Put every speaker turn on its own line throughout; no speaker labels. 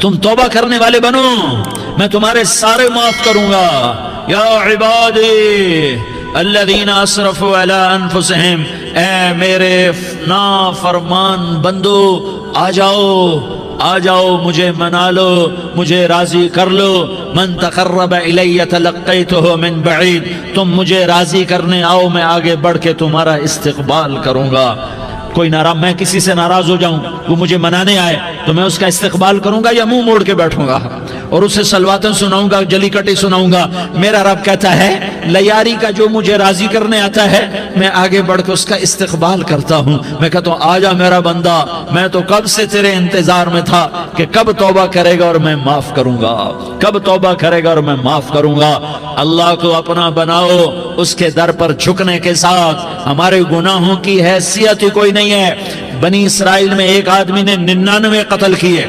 تم توبہ کرنے والے بنو، میں تمہارے سارے معاف کروں گا۔ یا عبادی الذین اسرفوا علی انفسہم، اے میرے نافرمان بندو آ جاؤ مجھے منا لو، مجھے راضی کر لو۔ من تقرب الی تلقیتہ من بعید، تم مجھے راضی کرنے آؤ، میں آگے بڑھ کے تمہارا استقبال کروں گا۔ کوئی ناراض، میں کسی سے ناراض ہو جاؤں، وہ مجھے منانے آئے تو میں اس کا استقبال کروں گا یا منہ موڑ کے بیٹھوں گا اور اسے سلواتیں سناؤں گا، جلی کٹی سناؤں گا؟ میرا رب کہتا ہے لیاری کا جو مجھے راضی کرنے آتا ہے میں آگے بڑھ کے اس کا استقبال کرتا ہوں۔ میں کہتا ہوں آجا میرا بندہ، میں تو کب سے تیرے انتظار میں تھا کہ کب توبہ کرے گا اور میں معاف کروں گا، کب توبہ کرے گا اور میں معاف کروں گا۔ اللہ کو اپنا بناؤ، اس کے در پر جھکنے کے ساتھ ہمارے گناہوں کی حیثیت ہی کوئی نہیں ہے۔ بنی اسرائیل میں ایک آدمی نے 99 قتل کیے،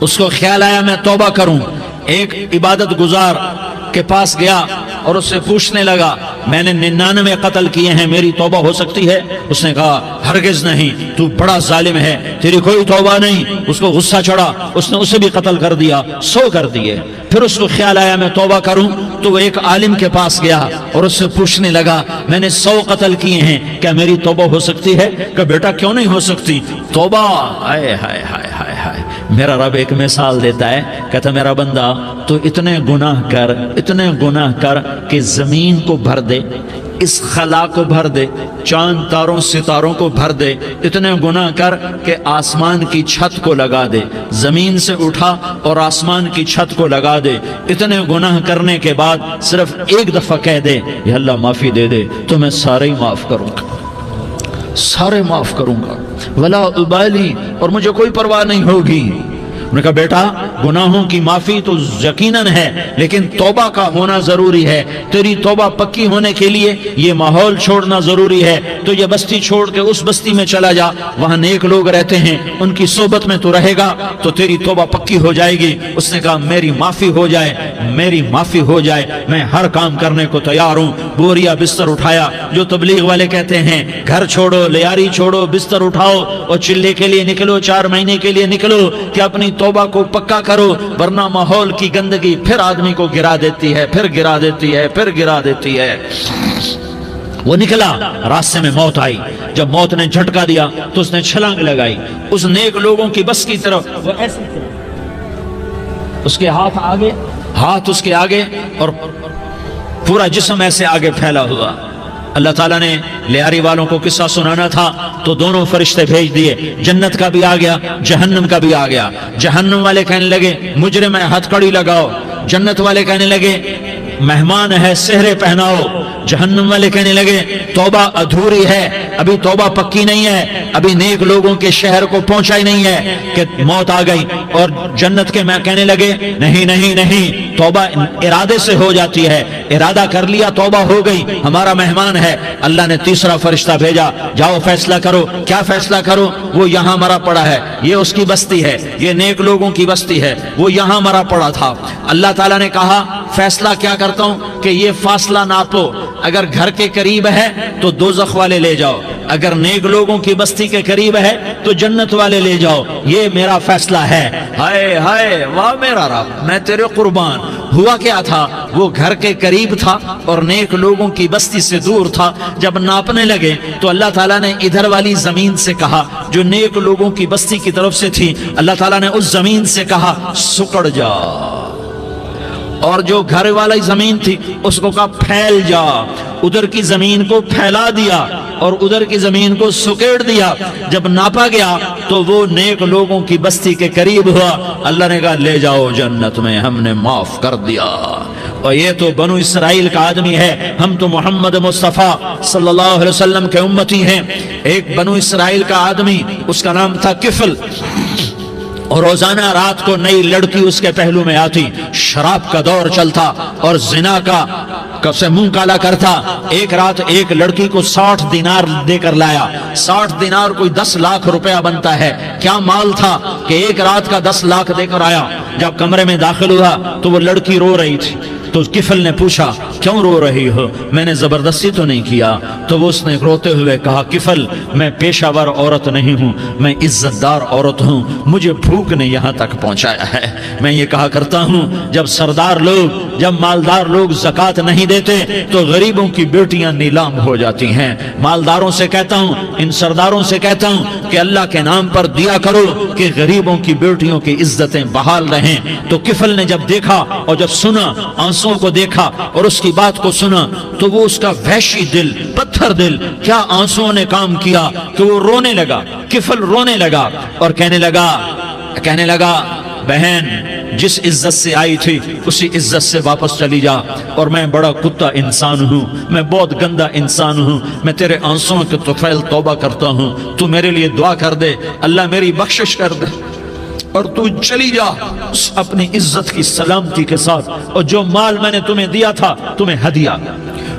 اس کو خیال آیا میں توبہ کروں، ایک عبادت گزار کے پاس گیا اور اس سے پوچھنے لگا میں نے 99 قتل کیے ہیں، میری توبہ ہو سکتی ہے؟ اس نے کہا ہرگز نہیں، تو بڑا ظالم ہے، تیری کوئی توبہ نہیں۔ اس کو غصہ چڑھا، اس نے اسے بھی قتل کر دیا، 100 کر دیے۔ پھر اس کو خیال آیا میں توبہ کروں، تو وہ ایک عالم کے پاس گیا اور اس سے پوچھنے لگا میں نے 100 قتل کیے ہیں، کیا میری توبہ ہو سکتی ہے؟ کہ بیٹا کیوں نہیں ہو سکتی توبہ؟ ہائے ہائے ہائے ہائے ہائے، میرا رب ایک مثال دیتا ہے، کہتا میرا بندہ تو اتنے گناہ کر کہ زمین کو بھر دے، اس خلا کو بھر دے، چاند تاروں ستاروں کو بھر دے، اتنے گناہ کر کہ آسمان کی چھت کو لگا دے، زمین سے اٹھا اور آسمان کی چھت کو لگا دے۔ اتنے گناہ کرنے کے بعد صرف ایک دفعہ کہہ دے یا اللہ معافی دے دے تو میں سارے ہی معاف کروں گا، سارے معاف کروں گا، ولا ابالی، اور مجھے کوئی پرواہ نہیں ہوگی۔ انہوں نے کہا بیٹا گناہوں کی معافی تو یقیناً ہے لیکن توبہ کا ہونا ضروری ہے، تیری توبہ پکی ہونے کے لیے یہ ماحول چھوڑنا ضروری ہے۔ تو یہ بستی چھوڑ کے اس بستی میں چلا جا، وہاں نیک لوگ رہتے ہیں، ان کی صحبت میں تو رہے گا تو تیری توبہ پکی ہو جائے گی۔ اس نے کہا میری معافی ہو جائے، میری معافی ہو جائے، میں ہر کام کرنے کو تیار ہوں۔ بوریا بستر اٹھایا، جو تبلیغ والے کہتے ہیں گھر چھوڑو، لیاری چھوڑو، بستر اٹھاؤ اور چلے کے لیے نکلو، 4 مہینے کے لیے نکلو کہ اپنی توبہ کو پکا کرو، ورنہ ماحول کی گندگی پھر آدمی کو گرا دیتی ہے، پھر گرا دیتی ہے، پھر گرا دیتی ہے۔ وہ نکلا، راستے میں موت آئی، جب موت نے جھٹکا دیا تو اس نے چھلانگ لگائی اس نیک لوگوں کی بس کی طرف، وہ ایسے اس کے ہاتھ اس کے آگے اور پورا جسم ایسے آگے پھیلا ہوا۔ اللہ تعالیٰ نے لیاری والوں کو قصہ سنانا تھا تو دونوں فرشتے بھیج دیے، جنت کا بھی آ گیا، جہنم کا بھی آ گیا۔ جہنم والے کہنے لگے مجرم ہے ہتھ کڑی لگاؤ، جنت والے کہنے لگے مہمان ہے سہرے پہناؤ۔ جہنم والے کہنے لگے توبہ ادھوری ہے، ابھی توبہ پکی نہیں ہے، ابھی نیک لوگوں کے شہر کو پہنچا ہی نہیں ہے کہ موت آ گئی۔ اور جنت کے میں کہنے لگے نہیں نہیں نہیں، توبہ ارادے سے ہو جاتی ہے، ارادہ کر لیا توبہ ہو گئی، ہمارا مہمان ہے۔ اللہ نے تیسرا فرشتہ بھیجا، جاؤ فیصلہ کرو۔ کیا فیصلہ کرو؟ وہ یہاں مرا پڑا ہے، یہ اس کی بستی ہے، یہ نیک لوگوں کی بستی ہے، وہ یہاں مرا پڑا تھا۔ اللہ تعالیٰ نے کہا فیصلہ کیا کرتا ہوں کہ یہ فاصلہ ناپو، اگر گھر کے قریب ہے تو دوزخ والے لے جاؤ، اگر نیک لوگوں کی بستی کے قریب ہے تو جنت والے لے جاؤ، یہ میرا فیصلہ ہے۔ ہائے ہائے واہ میرا رب، میں تیرے قربان۔ ہوا کیا تھا؟ وہ گھر کے قریب تھا اور نیک لوگوں کی بستی سے دور تھا۔ جب ناپنے لگے تو اللہ تعالیٰ نے ادھر والی زمین سے کہا جو نیک لوگوں کی بستی کی طرف سے تھی، اللہ تعالیٰ نے اس زمین سے کہا سکڑ جا، اور جو گھر والی زمین تھی اس کو کہا پھیل جا۔ ادھر کی زمین کو پھیلا دیا اور ادھر کی زمین کو سکیڑ دیا۔ جب ناپا گیا تو وہ نیک لوگوں کی بستی کے قریب ہوا۔ اللہ نے کہا لے جاؤ جنت میں، ہم نے معاف کر دیا۔ اور یہ تو بنو اسرائیل کا آدمی ہے، ہم تو محمد مصطفیٰ صلی اللہ علیہ وسلم کے امتی ہیں۔ ایک بنو اسرائیل کا آدمی، اس کا نام تھا کفل، اور روزانہ رات کو نئی لڑکی اس کے پہلو میں آتی، شراب کا دور چلتا اور زنا کا سے منہ کالا کرتا۔ ایک رات ایک لڑکی کو 60 دینار دے کر لایا۔ 60 دینار کوئی 10 لاکھ روپیہ بنتا ہے۔ کیا مال تھا کہ ایک رات کا 10 لاکھ دے کر آیا۔ جب کمرے میں داخل ہوا تو وہ لڑکی رو رہی تھی، تو کفل نے پوچھا کیوں رو رہی ہو؟ میں نے زبردستی تو نہیں کیا۔ تو وہ اس نے روتے ہوئے کہا کفل میں پیشہ ور عورت نہیں ہوں، میں عزت دار عورت ہوں، مجھے بھوک نے یہاں تک پہنچایا ہے۔ میں یہ کہا کرتا ہوں جب سردار لوگ، جب مالدار لوگ زکوٰۃ نہیں دیتے تو غریبوں کی بیٹیاں نیلام ہو جاتی ہیں۔ مالداروں سے کہتا ہوں، ان سرداروں سے کہتا ہوں کہ اللہ کے نام پر دیا کرو کہ غریبوں کی بیٹیوں کی عزتیں بحال رہیں۔ تو کفل نے جب دیکھا اور جب سنا، آنسوں کو دیکھا اور اس کی بات کو سنا، تو وہ اس کا وحشی دل، پتھر دل، کیا آنسوں نے کام کیا کہ وہ رونے لگا۔ کفل رونے لگا اور کہنے لگا بہن جس عزت سے آئی تھی اسی عزت سے واپس چلی جا، اور میں بڑا کتا انسان ہوں، میں بہت گندا انسان ہوں، میں تیرے آنسوں کے طفیل توبہ کرتا ہوں، تو میرے لیے دعا کر دے، اللہ میری بخشش کر دے، اور تو چلی جا اپنی عزت کی سلامتی کے ساتھ، اور جو مال میں نے تمہیں دیا تھا تمہیں ہدیہ۔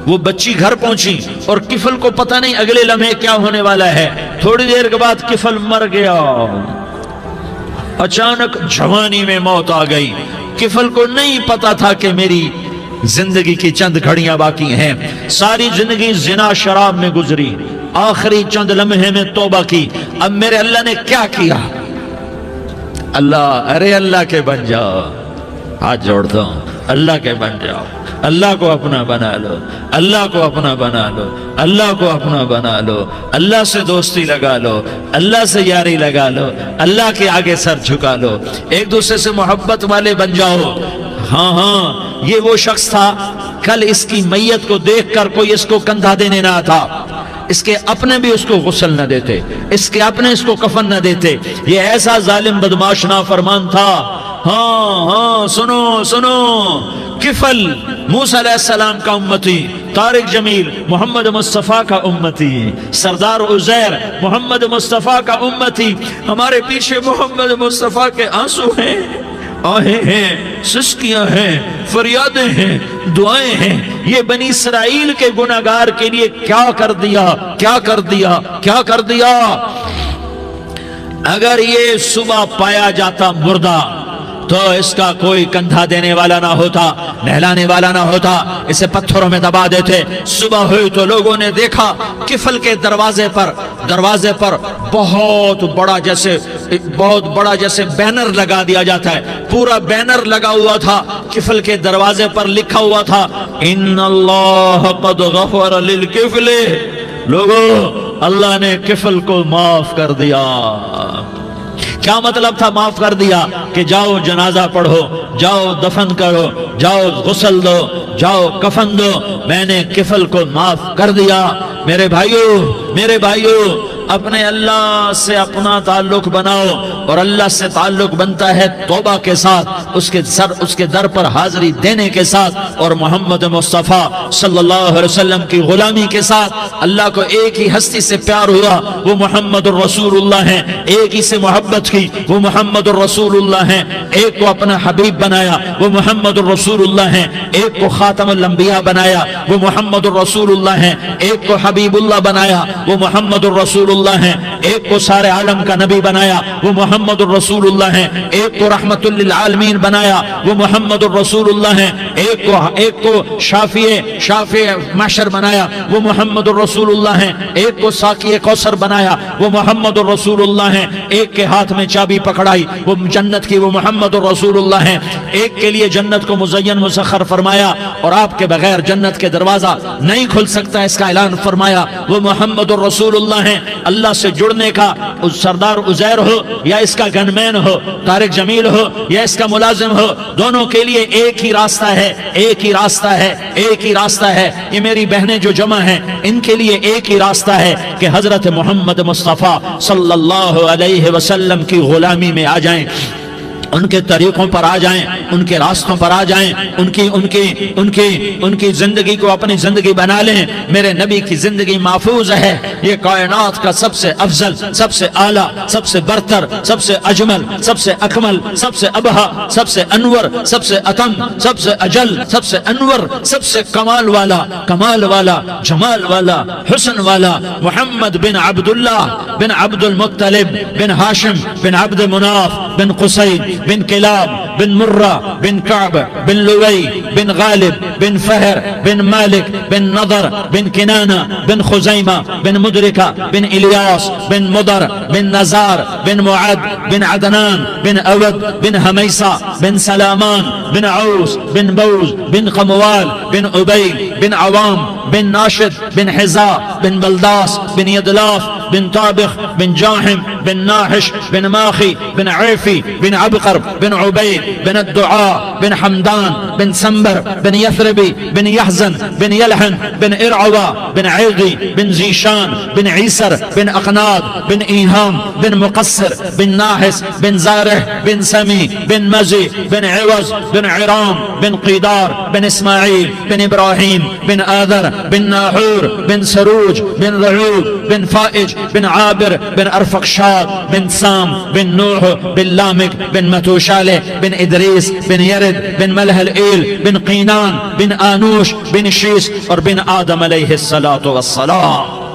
وہ بچی گھر پہنچی اور کفل کو پتہ نہیں اگلے لمحے کیا ہونے والا ہے۔ تھوڑی دیر کے بعد کفل مر گیا، اچانک جوانی میں موت آ گئی۔ کفل کو نہیں پتا تھا کہ میری زندگی کی چند گھڑیاں باقی ہیں، ساری زندگی زنا شراب میں گزری، آخری چند لمحے میں توبہ کی۔ اب میرے اللہ نے کیا کیا؟ اللہ کے بن جاؤ، ہاتھ جوڑتا ہوں، اللہ کے بن جاؤ، اللہ کو اپنا بنا لو، اللہ کو اپنا بنا لو، اللہ کو اپنا بنا لو، اللہ سے دوستی لگا لو، اللہ سے یاری لگا لو، اللہ کے آگے سر جھکا لو، ایک دوسرے سے محبت والے بن جاؤ۔ ہاں یہ وہ شخص تھا، کل اس کی میت کو دیکھ کر کوئی اس کو کندھا دینے نہ تھا، اس کے اپنے بھی اس کو غسل نہ دیتے، اس کے اپنے اس کو کفن نہ دیتے، یہ ایسا ظالم بدماش نافرمان تھا۔ ہاں سنو، کفل موسیٰ علیہ السلام کا امتی، طارق جمیل محمد مصطفیٰ کا امتی، سردار عزیر محمد مصطفیٰ کا امتی، ہمارے پیچھے محمد مصطفیٰ کے آنسو ہیں، آہیں ہیں، سسکیاں ہیں، فریادیں ہیں، دعائیں ہیں۔ یہ بنی اسرائیل کے گناہگار کے لیے کیا کر دیا۔ اگر یہ صبح پایا جاتا مردہ تو اس کا کوئی کندھا دینے والا نہ ہوتا، نہلانے والا نہ ہوتا، اسے پتھروں میں دبا دیتے۔ صبح ہوئی تو لوگوں نے دیکھا کفل کے دروازے پر بہت بڑا جیسے بینر لگا دیا جاتا ہے، پورا بینر لگا ہوا تھا، کفل کے دروازے پر لکھا ہوا تھا ان اللہ قد غفر للکفل، لوگوں اللہ نے کفل کو معاف کر دیا۔ کیا مطلب تھا معاف کر دیا؟ کہ جاؤ جنازہ پڑھو، جاؤ دفن کرو، جاؤ غسل دو، جاؤ کفن دو، میں نے کفل کو معاف کر دیا۔ میرے بھائیو اپنے اللہ سے اپنا تعلق بناؤ، اور اللہ سے تعلق بنتا ہے توبہ کے ساتھ، اس کے در پر حاضری دینے کے ساتھ، اور محمد مصطفیٰ صلی اللہ علیہ وسلم کی غلامی کے ساتھ۔ اللہ کو ایک ہی ہستی سے پیار ہوا، وہ محمد الرسول اللہ ہیں، ایک ہی سے محبت کی، وہ محمد الرسول اللہ ہیں، ایک کو اپنا حبیب بنایا، وہ محمد الرسول اللہ ہیں، ایک کو خاتم الانبیاء بنایا، وہ محمد الرسول اللہ ہیں، ایک کو حبیب اللہ بنایا، وہ محمد الرسول اللہ ہیں، ایک کو سارے عالم کا نبی بنایا، وہ محمد الرسول اللہ ہیں، ایک کو رحمت للعالمین بنایا، وہ محمد الرسول اللہ ہیں، ایک کو شافع محشر بنایا، وہ محمد الرسول اللہ ہیں، ایک کو ساقی کوثر بنایا، وہ محمد الرسول اللہ ہیں، ایک کے ہاتھ میں چابی پکڑائی، وہ جنت کی، وہ محمد الرسول اللہ ہیں، ایک کے لیے جنت کو مزین مسخر فرمایا، اور آپ کے بغیر جنت کے دروازہ نہیں کھل سکتا، اس کا اعلان فرمایا، وہ محمد الرسول اللہ ہیں۔ اللہ سے جڑنے کا سردار عزیر ہو یا اس کا گنمین ہو، طارق جمیل ہو یا اس کا ملازم ہو، دونوں کے لیے ایک ہی راستہ ہے۔ یہ میری بہنیں جو جمع ہیں ان کے لیے ایک ہی راستہ ہے کہ حضرت محمد مصطفیٰ صلی اللہ علیہ وسلم کی غلامی میں آ جائیں، ان کے طریقوں پر آ جائیں، ان کے راستوں پر آ جائیں، ان کی زندگی کو اپنی زندگی بنا لیں۔ میرے نبی کی زندگی محفوظ ہے، یہ کائنات کا سب سے افضل، سب سے اعلیٰ، سب سے برتر، سب سے اجمل، سب سے اکمل، سب سے ابہا، سب سے انور، سب سے اتم، سب سے اجل، سب سے انور، سب سے کمال والا، جمال والا، حسن والا، محمد بن عبداللہ بن عبد المطلب بن ہاشم بن عبد مناف بن قصی بن کلاب بن مرہ بن کعب بن لوی بن غالب بن فہر بن مالک بن نضر بن کنانہ بن خزیمہ بن مدرکہ بن الیاس بن مدر بن نزار بن معد بن عدنان بن اود بن حمیسہ بن سلامان بن عوس بن بوز بن قموال بن عبید بن عوام بن ناشد بن حزا بن بلداس بن یدلاف بن طابخ بن جاحم بن ناحش بن ماخی بن عیفی بن عبقر بن عبید بن الدعاء بن حمدان بن سنبر بن یثربی بن یحزن بن یلحن بن ارعوا بن عیغی بن زیشان بن عیسر بن اقناد بن ایہام بن مقصر بن ناحس بن زارح بن سمی بن مزی بن عوض بن عرام بن قیدار بن اسماعیل بن ابراہیم بن آذر بن ناحور بن سروج بن رعوب بن فائج بن عابر بن ارفقشاد بن سام بن نوح بن لامک بن متوشالہ بن ادریس بن یرد بن ملح الایل بن قینان بن آنوش بن شیس اور بن آدم علیہ السلام۔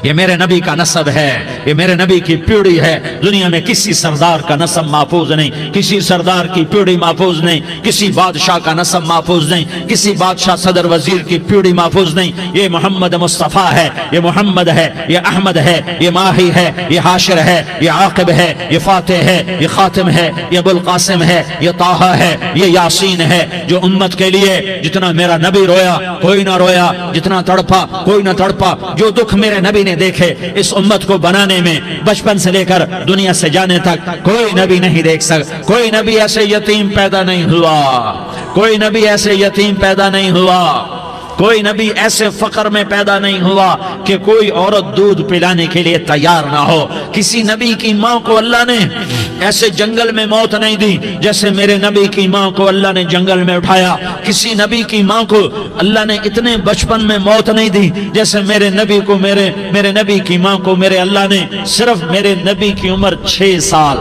یہ میرے نبی کا نسب ہے، یہ میرے نبی کی پیڑھی ہے۔ دنیا میں کسی سردار کا نسب محفوظ نہیں، کسی سردار کی پیڑھی محفوظ نہیں، کسی بادشاہ کا نسب محفوظ نہیں، کسی بادشاہ صدر وزیر کی پیڑھی محفوظ نہیں۔ یہ محمد مصطفیٰ ہے، یہ محمد ہے، یہ احمد ہے، یہ ماہی ہے، یہ حاشر ہے، یہ عاقب ہے، یہ فاتح ہے، یہ خاتم ہے، یہ ابو القاسم ہے، یہ طٰہٰ ہے، یہ یاسین ہے۔ جو امت کے لیے جتنا میرا نبی رویا کوئی نہ رویا، جتنا تڑپا کوئی نہ تڑپا، جو دکھ میرے نبی نے دیکھے اس امت کو بنانے میں، بچپن سے لے کر دنیا سے جانے تک کوئی نبی نہیں دیکھ سکتا۔ کوئی نبی ایسے یتیم پیدا نہیں ہوا، کوئی نبی ایسے یتیم پیدا نہیں ہوا، کوئی نبی ایسے فقر میں پیدا نہیں ہوا کہ کوئی عورت دودھ پلانے کے لیے تیار نہ ہو۔ کسی نبی کی ماں کو اللہ نے ایسے جنگل میں موت نہیں دی جیسے میرے نبی کی ماں کو اللہ نے جنگل میں اٹھایا۔ کسی نبی کی ماں کو اللہ نے اتنے بچپن میں موت نہیں دی جیسے میرے نبی کو میرے نبی کی ماں کو میرے اللہ نے صرف میرے نبی کی عمر 6 سال،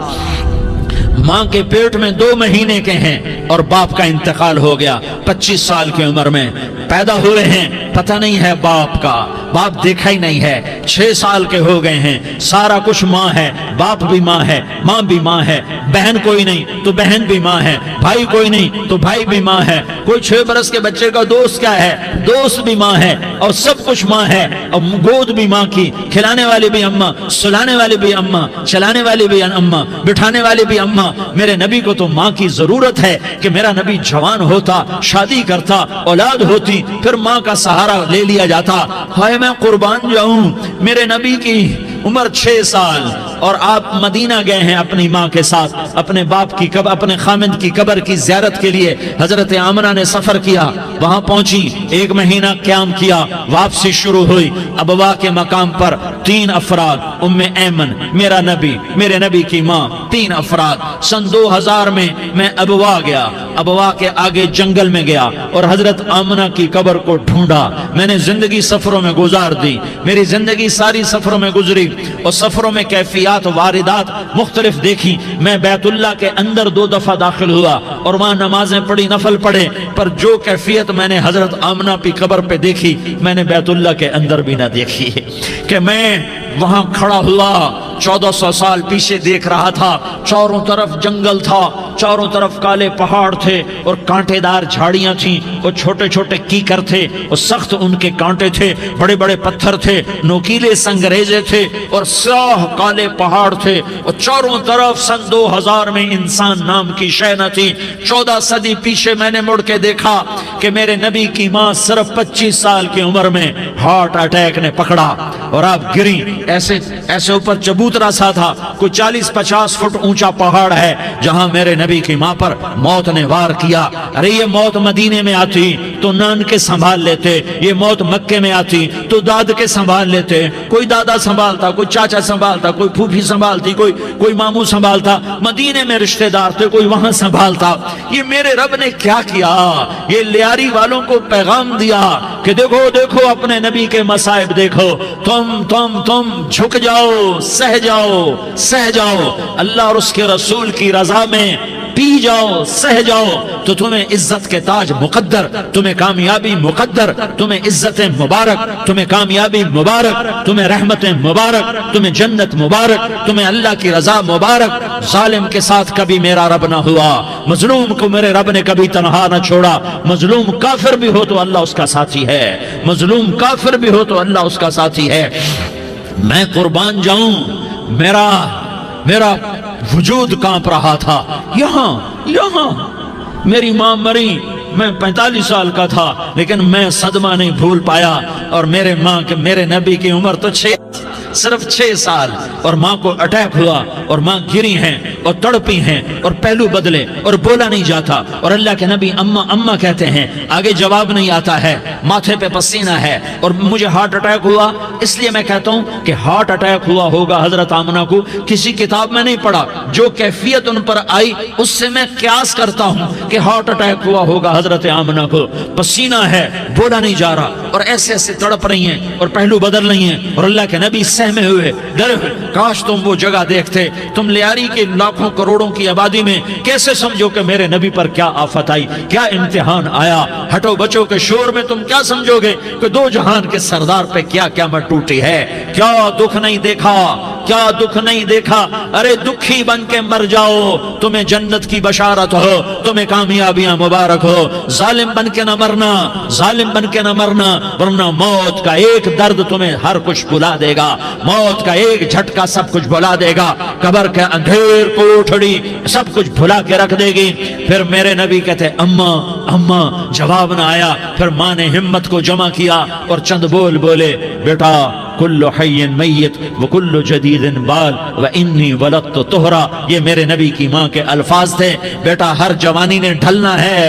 ماں کے پیٹ میں 2 مہینے کے ہیں اور باپ کا انتقال ہو گیا 25 سال کی عمر میں پیدا ہوئے ہیں، پتہ نہیں ہے باپ کا، باپ دیکھا ہی نہیں ہے، 6 سال کے ہو گئے ہیں، سارا کچھ ماں ہے، باپ بھی ماں ہے، ماں بھی ماں ہے، بہن کوئی نہیں تو بہن بھی ماں ہے، بھائی کوئی نہیں تو بھائی بھی ماں ہے، کوئی 6 برس کے بچے کا دوست کیا ہے، دوست بھی ماں ہے، اور سب کچھ ماں ہے، اور گود بھی ماں کی، کھلانے والی بھی اماں، سلانے والی بھی اماں، چلانے والی بھی اماں، بٹھانے والی بھی اماں۔ میرے نبی کو تو ماں کی ضرورت ہے کہ میرا نبی جوان ہوتا، شادی کرتا، اولاد ہوتی، پھر ماں کا سہارا لے لیا جاتا۔ ہائے میں قربان جاؤں، میرے نبی کی عمر 6 سال اور آپ مدینہ گئے ہیں اپنی ماں کے ساتھ، اپنے باپ کی اپنے خامند کی قبر کی زیارت کے لیے۔ حضرت آمنہ نے سفر کیا، وہاں پہنچی، 1 مہینہ قیام کیا، واپسی شروع ہوئی۔ ابوا کے مقام پر 3 افراد، ام ایمن، میرا نبی، میرے نبی کی ماں، 3 افراد۔ سن 2000 میں ابوا گیا، ابوا کے آگے جنگل میں گیا اور حضرت آمنہ کی قبر کو ڈھونڈا۔ میں نے زندگی سفروں میں گزار دی، میری زندگی ساری سفروں میں گزری، اور سفروں میں کیفیات واردات مختلف دیکھی۔ میں بیت اللہ کے اندر 2 دفعہ داخل ہوا اور وہاں نمازیں پڑھی، نفل پڑھے، پر جو کیفیت میں نے حضرت آمنہ کی قبر پہ دیکھی میں نے بیت اللہ کے اندر بھی نہ دیکھی، کہ میں وہاں کھڑا ہوا 1400 سال پیچھے دیکھ رہا تھا، چاروں طرف جنگل تھا، چاروں طرف کالے پہاڑ تھے اور کانٹے دار جھاڑیاں تھیں، اور چھوٹے چھوٹے کیکر تھے اور سخت ان کے کانٹے تھے، بڑے بڑے پتھر تھے، نوکیلے سنگریزے تھے اور سیاہ کالے پہاڑ تھے، اور چاروں طرف سن 2000 میں انسان نام کی شے نہ تھی۔ 14 صدی پیچھے میں نے مڑ کے دیکھا کہ میرے نبی کی ماں صرف 25 سال کی عمر میں ہارٹ اٹیک نے پکڑا اور آپ گری، ایسے اوپر چبوترا سا تھا، کوئی 40-50 فٹ اونچا پہاڑ ہے جہاں میرے نبی کی ماں پر موت نے وار کیا۔ ارے یہ موت مدینے میں آتی تو نان کے سنبھال لیتے، یہ موت مکے میں آتی تو داد کے سنبھال لیتے، کوئی دادا سنبھالتا، کوئی چاچا سنبھالتا، کوئی پھوپھی سنبھالتی، کوئی ماموں سنبھالتا، مدینے میں رشتہ دار تھے، کوئی وہاں سنبھالتا۔ یہ میرے رب نے کیا کیا؟ یہ لیاری والوں کو پیغام دیا کہ دیکھو دیکھو اپنے نبی کے مصائب دیکھو، تم جھک جاؤ، سہ جاؤ، اللہ اور اس کے رسول کی رضا میں پی جاؤ سہ جاؤ تو تمہیں عزت کے تاج مقدر، تمہیں کامیابی مقدر، تمہیں عزت مبارک، تمہیں کامیابی مبارک، تمہیں رحمت مبارک، تمہیں جنت مبارک، تمہیں اللہ کی رضا مبارک۔ ظالم کے ساتھ کبھی میرا رب نہ ہوا، مظلوم کو میرے رب نے کبھی تنہا نہ چھوڑا۔ مظلوم کافر بھی ہو تو اللہ اس کا ساتھی ہے، مظلوم کافر بھی ہو تو اللہ اس کا ساتھی ہے۔ میں قربان جاؤں، میرا وجود کانپ رہا تھا۔ یہاں میری ماں مری، میں 45 سال کا تھا، لیکن میں صدمہ نہیں بھول پایا۔ اور میرے نبی کی عمر تو صرف 6 سال، اور ماں کو اٹیک ہوا اور ماں گری ہیں اور تڑپی ہیں اور پہلو بدلے اور بولا نہیں جاتا، اور اللہ کے نبی اماں اماں کہتے ہیں، آگے جواب نہیں آتا ہے، ماتھے پہ پسینہ ہے، اور مجھے ہارٹ اٹیک ہوا۔ اس لیے میں کہتا ہوں کہ ہارٹ اٹیک ہوا ہوگا حضرت آمنہ کو، کسی کتاب میں نہیں پڑھا، جو کیفیت ان پر آئی اس سے میں قیاس کرتا ہوں کہ ہارٹ اٹیک ہوا ہوگا حضرت آمنہ کو۔ پسینہ ہے، بولا نہیں جا رہا، اور ایسے ایسے تڑپ رہی ہیں اور پہلو بدل رہی ہیں، اور اللہ کے نبی سہمے ہوئے ڈرے ہوئے۔ کاش تم وہ جگہ دیکھتے، تم لیاری کے لاکھوں کروڑوں کی آبادی میں کیسے سمجھو کہ میرے نبی پر کیا آفت آئی، کیا امتحان آیا۔ ہٹو بچوں کے شور میں تم کیا سمجھو گے کہ دو جہان کے سردار پہ کیا قیامت ٹوٹی ہے۔ کیا دکھ نہیں دیکھا، کیا دکھ نہیں دیکھا۔ ارے دکھی بن کے مر جاؤ، تمہیں جنت کی بشارت ہو، تمہیں کامیابیاں مبارک ہو۔ ظالم بن کے نہ مرنا، ظالم بن کے نہ مرنا، ورنہ موت کا ایک درد تمہیں ہر کچھ بھلا دے گا، موت کا ایک جھٹکا سب کچھ بھلا دے گا، قبر کے اندھیر کوٹھڑی سب کچھ بھلا کے رکھ دے گی۔ پھر میرے نبی کہتے اماں اماں، جواب نہ آیا۔ پھر ماں نے ہمت کو جمع کیا اور چند بول بولے، بیٹا کل حی میت وکل جدید بال وانی ولدت طہرا۔ یہ میرے نبی کی ماں کے الفاظ تھے، بیٹا ہر جوانی نے ڈھلنا ہے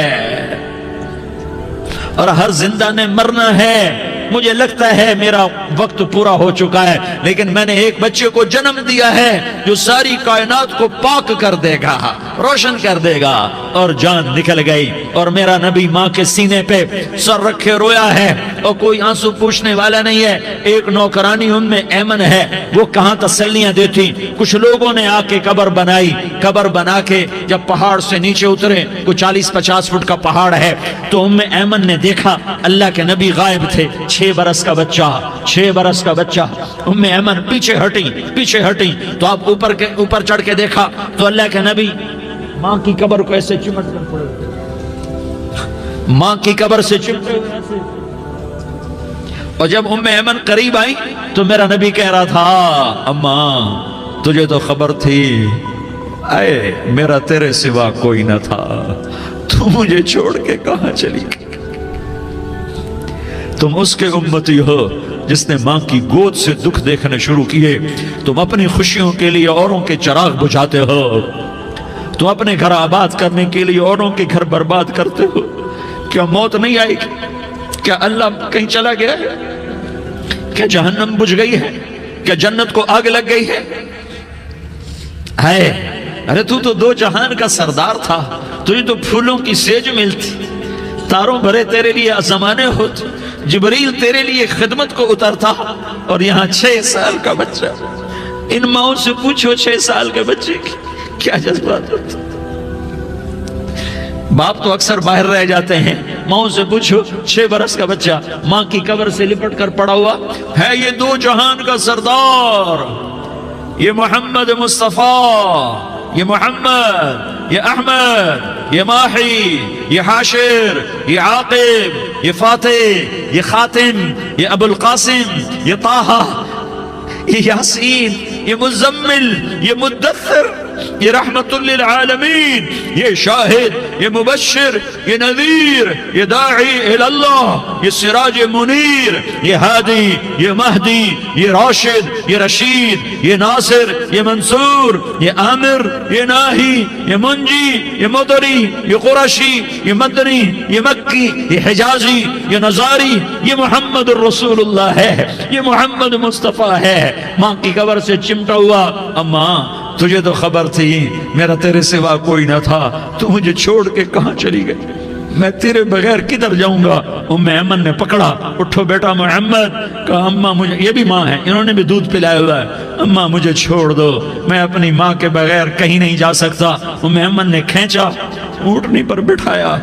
اور ہر زندہ نے مرنا ہے۔ مجھے لگتا ہے میرا وقت پورا ہو چکا ہے، لیکن میں نے ایک بچے کو جنم دیا ہے جو ساری کائنات کو پاک کر دے گا، روشن کر دے گا۔ اور جان نکل گئی، اور میرا نبی ماں کے سینے پہ سر رکھے رویا ہے، اور کوئی آنسو پوچھنے والا نہیں ہے۔ ایک نوکرانی ان میں ایمن ہے، وہ کہاں تسلیاں دیتی۔ کچھ لوگوں نے آ کے قبر بنائی، قبر بنا کے جب پہاڑ سے نیچے اترے، کوئی 40-50 فٹ کا پہاڑ ہے، تو ایمن نے دیکھا اللہ کے نبی غائب تھے۔ 6 برس کا بچہ، ایمن پیچھے ہٹی تو آپ اوپر چڑھ کے دیکھا تو اللہ کے نبی ماں کی قبر کو ایسے چمٹ کر پڑے، ماں کی قبر سے چمٹے ہوئے ایسے۔ اور جب ایمن قریب آئی تو میرا نبی کہہ رہا تھا، اماں تجھے تو خبر تھی، اے میرا تیرے سوا کوئی نہ تھا، تو مجھے چھوڑ کے کہاں چلی گئی۔ تم اس کے امتی ہو جس نے ماں کی گود سے دکھ دیکھنے شروع کیے۔ تم اپنی خوشیوں کے لیے اوروں کے چراغ بجھاتے ہو، تم اپنے گھر آباد کرنے کے لیے اوروں کے گھر برباد کرتے ہو۔ کیا موت نہیں آئے گی؟ کیا اللہ کہیں چلا گیا ہے؟ کیا جہنم بجھ گئی ہے؟ کیا جنت کو آگ لگ گئی ہے؟ ارے تو 2 جہان کا سردار تھا، تجھے تو پھولوں کی سیج ملتی، تاروں بھرے تیرے لیے زمانے ہوتے، جبریل تیرے لیے خدمت کو اترتا، اور یہاں 6 سال کا بچہ۔ ان ماؤں سے پوچھو 6 سال کے بچے کی کیا جذبات ہوتے۔ باپ تو اکثر باہر رہ جاتے ہیں، ماؤں سے پوچھو 6 برس کا بچہ ماں کی قبر سے لپٹ کر پڑا ہوا ہے۔ یہ 2 جہان کا سردار، یہ محمد مصطفیٰ، یہ محمد، یہ احمد، یہ ماہی، یہ حاشر، یہ عاقب، یہ فاتح، یہ خاتم، یہ ابو القاسم، یہ طہ، یہ یاسین، یہ مزمل، یہ مدثر، یہ رحمت للعالمین، یہ شاہد، یہ مبشر، یہ نذیر، یہ داعی الاللہ، یہ سراج منیر، یہ ہادی، یہ مہدی، یہ راشد، یہ رشید، یہ ناصر، یہ منصور، یہ عامر، یہ ناہی، یہ منجی، یہ مدری، یہ قرشی، یہ مدنی، یہ مکی، یہ حجازی، یہ نظاری، یہ محمد الرسول اللہ ہے، یہ محمد مصطفیٰ ہے۔ ماں کی قبر سے چمٹا ہوا، اماں تجھے تو خبر تھی میرا تیرے سوا کوئی نہ تھا، تو مجھے چھوڑ کے کہاں چلی گئی۔ میں تیرے بغیر کدھر جاؤں گا؟ ام ایمن نے پکڑا، اٹھو بیٹا محمد، کہا اماں مجھے، یہ بھی ماں ہے، انہوں نے بھی دودھ پلایا ہوا ہے، اماں مجھے چھوڑ دو، میں اپنی ماں کے بغیر کہیں نہیں جا سکتا۔ ام ایمن نے کھینچا، اونٹنی پر بٹھایا،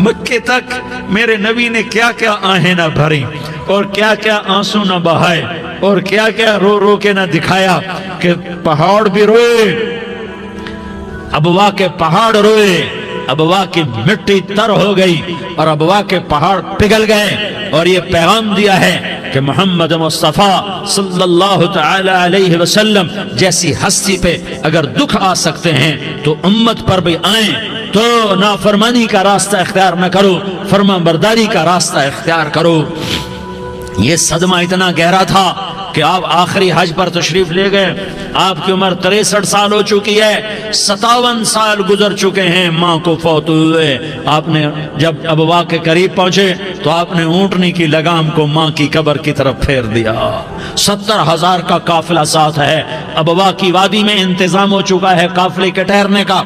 مکے تک میرے نبی نے کیا کیا آہیں نہ بھری اور کیا کیا آنسو نہ بہائے اور کیا کیا رو رو کے نہ دکھایا کہ پہاڑ بھی روئے، ابوا کے پہاڑ روئے، ابوا کی مٹی تر ہو گئی اور ابوا کے پہاڑ پگھل گئے، اور یہ پیغام دیا ہے کہ محمد مصطفیٰ صلی اللہ تعالی علیہ وسلم جیسی ہستی پہ اگر دکھ آ سکتے ہیں تو امت پر بھی آئیں، تو نافرمانی کا راستہ اختیار نہ کرو، فرما برداری کا راستہ اختیار کرو۔ یہ صدمہ اتنا گہرا تھا کہ آپ آخری حج پر تشریف لے گئے، آپ کی عمر 63 سال ہو چکی ہے، 57 سال گزر چکے ہیں ماں کو فوت ہوئے۔ آپ نے جب ابوا کے قریب پہنچے تو آپ نے اونٹنی کی لگام کو ماں کی قبر کی طرف پھیر دیا۔ 70,000 کا قافلہ ساتھ ہے، ابوا کی وادی میں انتظام ہو چکا ہے قافلے کے ٹھہرنے کا۔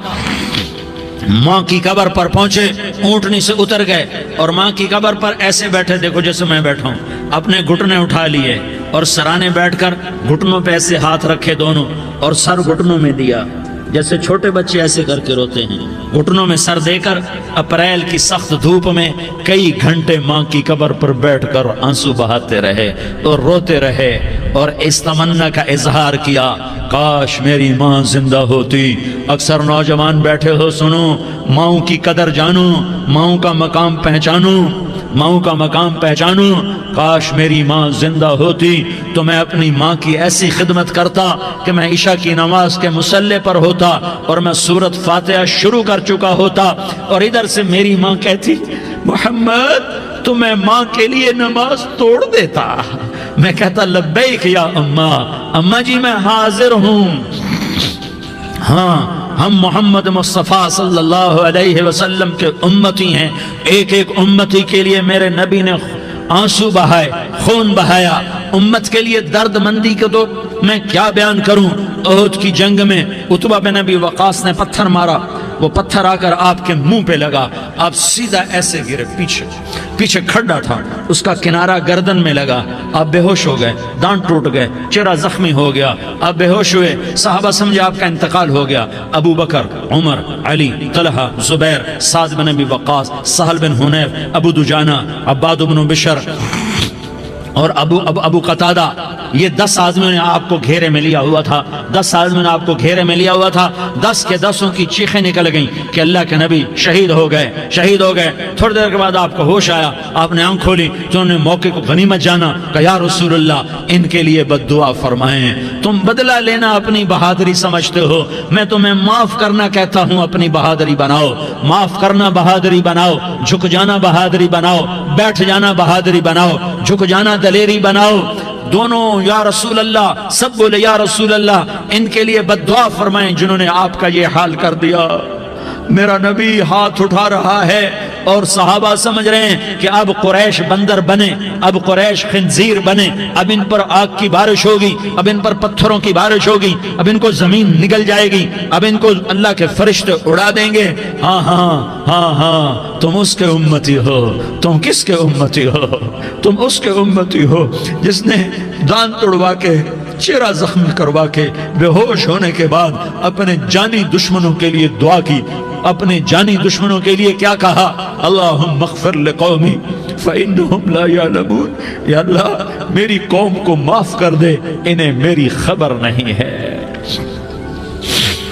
ماں کی قبر پر پہنچے، اونٹنی سے اتر گئے اور ماں کی قبر پر ایسے بیٹھے، دیکھو جیسے میں بیٹھا ہوں، اپنے گھٹنے اٹھا لیے اور سرانے بیٹھ کر گھٹنوں پہ ایسے ہاتھ رکھے دونوں اور سر گھٹنوں میں دیا، جیسے چھوٹے بچے ایسے کر کے روتے ہیں، گھٹنوں میں سر دے کر اپریل کی سخت دھوپ میں کئی گھنٹے ماں کی قبر پر بیٹھ کر آنسو بہاتے رہے اور روتے رہے اور اس تمنا کا اظہار کیا، کاش میری ماں زندہ ہوتی۔ اکثر نوجوان بیٹھے ہو، سنو، ماؤں کی قدر جانو، ماؤں کا مقام پہچانو، ماؤں کا مقام پہچانو۔ کاش میری ماں زندہ ہوتی تو میں اپنی ماں کی ایسی خدمت کرتا کہ میں عشاء کی نماز کے مصلی پر ہوتا اور میں سورۃ فاتحہ شروع کر چکا ہوتا، اور ادھر سے میری ماں کہتی محمد تو میں ماں کے لیے نماز توڑ دیتا، میں کہتا لبیک یا اماں، اماں جی میں حاضر ہوں۔ ہاں، ہم محمد مصطفیٰ صلی اللہ علیہ وسلم کے امتی ہیں، ایک ایک امتی کے لیے میرے نبی نے آنسو بہائے، خون بہایا، امت کے لیے درد مندی کو تو میں کیا بیان کروں۔ احد کی جنگ میں عتبہ بن ابی وقاص نے پتھر مارا، وہ پتھر آ کر آپ کے منہ پہ لگا، آپ سیدھا ایسے گرے، پیچھے کھڈا تھا، اس کا کنارہ گردن میں لگا، آپ بے ہوش ہو گئے، دانت ٹوٹ گئے، چہرہ زخمی ہو گیا، آپ بے ہوش ہوئے، صحابہ سمجھے آپ کا انتقال ہو گیا۔ ابو بکر، عمر، علی، طلحہ، زبیر، سعد بن ابی وقاص، سہل بن حنیف، ابو دجانہ، عباد بن بشر اور ابو قتادہ، یہ 10 آدمیوں نے آپ کو گھیرے میں لیا ہوا تھا، 10 آدمیوں نے آپ کو گھیرے میں لیا ہوا تھا، 10 کے 10 کی چیخیں نکل گئیں کہ اللہ کے نبی شہید ہو گئے، شہید ہو گئے۔ تھوڑی دیر کے بعد آپ کو ہوش آیا، آپ نے آنکھ کھولی تو انہوں نے موقع کو غنیمت جانا، کہ یا رسول اللہ ان کے لیے بد دعا فرمائیں، تم بدلہ لینا اپنی بہادری سمجھتے ہو، میں تمہیں معاف کرنا کہتا ہوں، اپنی بہادری بناؤ، معاف کرنا بہادری بناؤ، جھک جانا بہادری بناؤ، بیٹھ جانا بہادری بناؤ، جھک جانا دلیری بناؤ۔ دونوں یا رسول اللہ، سب بولے یا رسول اللہ، ان کے لیے بد دعا فرمائیں جنہوں نے آپ کا یہ حال کر دیا۔ میرا نبی ہاتھ اٹھا رہا ہے اور صحابہ سمجھ رہے ہیں کہ اب قریش بندر بنے، اب قریش خنزیر بنے، اب ان پر آگ کی بارش ہوگی، اب ان پر پتھروں کی بارش ہوگی، اب ان کو زمین نگل جائے گی، اب ان کو اللہ کے فرشتے اڑا دیں گے۔ ہاں ہاں ہاں ہاں، تم اس کے امتی ہو، تم کس کے امتی ہو؟ تم اس کے امتی ہو جس نے دانت توڑوا کے، چہرہ زخمی کروا کے، بے ہوش ہونے کے بعد اپنے جانی دشمنوں کے لیے دعا کی، اپنے جانی دشمنوں کے لیے کیا کہا؟ اللہم اغفر لقومی فإنہم لا یعلمون، یا اللہ میری قوم کو معاف کر دے، انہیں میری خبر نہیں ہے۔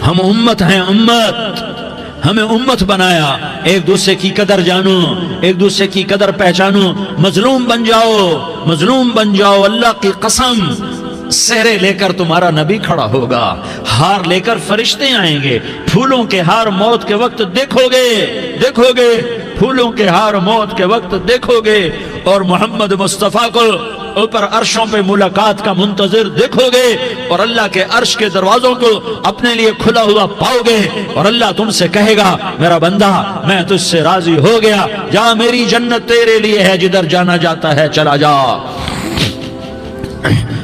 ہم امت ہیں، امت، ہمیں امت بنایا، ایک دوسرے کی قدر جانو، ایک دوسرے کی قدر پہچانو، مظلوم بن جاؤ، مظلوم بن جاؤ، اللہ کی قسم سہرے لے کر تمہارا نبی کھڑا ہوگا، ہار لے کر فرشتے آئیں گے، پھولوں کے ہار موت کے وقت دیکھو گے، دیکھو گے، پھولوں کے ہار موت کے وقت دیکھو گے، اور محمد مصطفیٰ کو اوپر عرشوں پہ ملاقات کا منتظر دیکھو گے، اور اللہ کے عرش کے دروازوں کو اپنے لیے کھلا ہوا پاؤ گے، اور اللہ تم سے کہے گا میرا بندہ میں تجھ سے راضی ہو گیا، جا میری جنت تیرے لیے ہے، جدھر جانا جاتا ہے چلا جا۔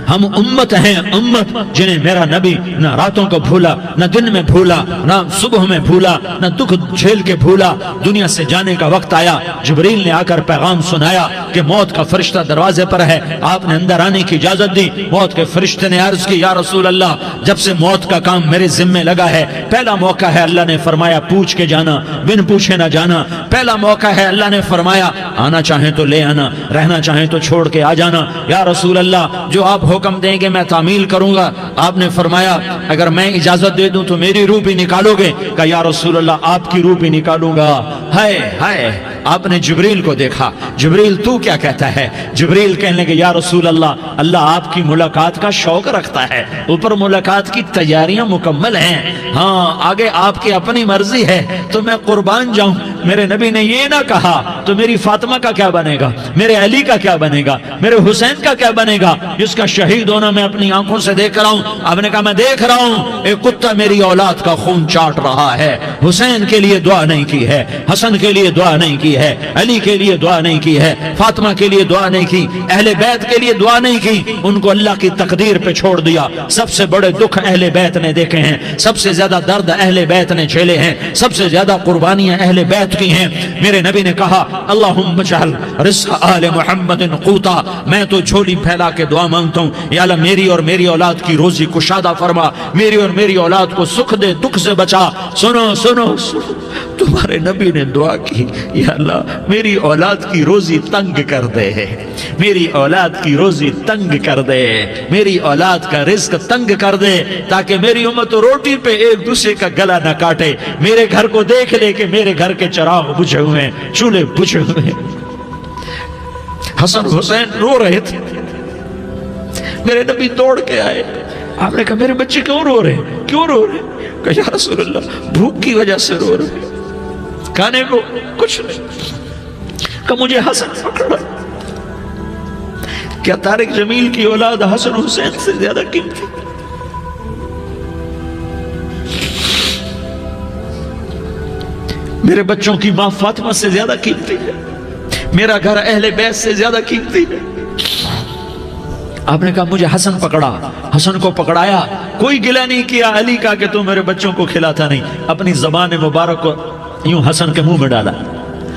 ہم امت ہیں، امت جنہیں میرا نبی نہ راتوں کو بھولا، نہ دن میں بھولا، نہ صبح میں بھولا، نہ دکھ جھیل کے بھولا۔ دنیا سے جانے کا وقت آیا، جبریل نے آ کر پیغام سنایا کہ موت کا فرشتہ دروازے پر ہے، آپ نے اندر آنے کی اجازت دی۔ موت کے فرشتے نے عرض کی، یا رسول اللہ، جب سے موت کا کام میرے ذمہ لگا ہے، پہلا موقع ہے، اللہ نے فرمایا پوچھ کے جانا، بن پوچھے نہ جانا۔ پہلا موقع ہے، اللہ نے فرمایا آنا چاہیں تو لے آنا، رہنا چاہیں تو چھوڑ کے آ جانا۔ یا رسول اللہ، جو آپ حکم دیں گے میں تعمیل کروں گا۔ آپ نے فرمایا اگر میں اجازت دے دوں تو میری روح بھی نکالو گے؟ کہا یا رسول اللہ، آپ کی روح بھی نکالوں گا۔ ہائے ہائے، آپ نے جبریل کو دیکھا، جبریل تو کیا کہتا ہے؟ جبریل کہنے لگے یا رسول اللہ، اللہ آپ کی ملاقات کا شوق رکھتا ہے، اوپر ملاقات کی تیاریاں مکمل ہیں، ہاں آگے آپ کی اپنی مرضی ہے تو میں قربان جاؤں۔ میرے نبی نے یہ نہ کہا تو میری فاطمہ کا کیا بنے گا، میرے علی کا کیا بنے گا، میرے حسین کا کیا بنے گا، جس کا شہید ہونا میں اپنی آنکھوں سے دیکھ رہا ہوں۔ آپ نے کہا میں دیکھ رہا ہوں، ایک کتا میری اولاد کا خون چاٹ رہا ہے۔ حسین کے لیے دعا نہیں کی ہے، حسن کے لیے دعا نہیں کی ہے، علی کے لیے دعا نہیں کی ہے، فاطمہ کے لیے دعا نہیں کی، اہل بیت کے لیے دعا نہیں کی، ان کو اللہ کی تقدیر پہ چھوڑ دیا۔ سب سے بڑے دکھ اہل بیت نے دیکھے ہیں، سب سے زیادہ درد اہل بیت نے جھیلے ہیں، سب سے زیادہ قربانیاں اہل بیت کی ہیں۔ میرے نبی نے کہا اللہم اجعل رزق آل محمد قوتا، میں تو جھولی پھیلا کے دعا مانگتا ہوں، یا اللہ میری اور میری اولاد کی روزی کشادہ فرما، میری اور میری اولاد کو سکھ دے، دکھ سے بچا۔ سنو سنو سنو، تمہارے نبی نے دعا کی، یا اللہ میری اولاد کی روزی تنگ کر دے، میری اولاد کی روزی تنگ کر دے، میری اولاد کا رزق تنگ کر دے، تاکہ میری امت روٹی پہ ایک دوسرے کا گلا نہ کاٹے، میرے گھر کو دیکھ لے کہ میرے گھر کے چراغ بجھے ہوئے ہیں، چولہے بجھے ہوئے ہیں۔ حسن حسین رو رہے تھے، میرے نبی دوڑ کے آئے، آپ نے کہا میرے بچے کیوں رو رہے ہیں، کیوں رو رہے ہیں؟ کہا یا رسول اللہ بھوک کی وجہ سے رو رہے ہیں، کھانے کو کچھ نہیں۔ کہا مجھے حسن پکڑا۔ کیا طارق جمیل کی اولاد حسن حسین سے زیادہ قیمتی؟ میرے بچوں کی ماں فاطمہ سے زیادہ قیمتی ہے، میرا گھر اہل بیت سے زیادہ قیمتی ہے۔ آپ نے کہا مجھے حسن پکڑا، حسن کو پکڑایا، کوئی گلہ نہیں کیا علی کا کہ تو میرے بچوں کو کھلاتا نہیں، اپنی زبان مبارک کو یوں حسن کے منہ میں ڈالا،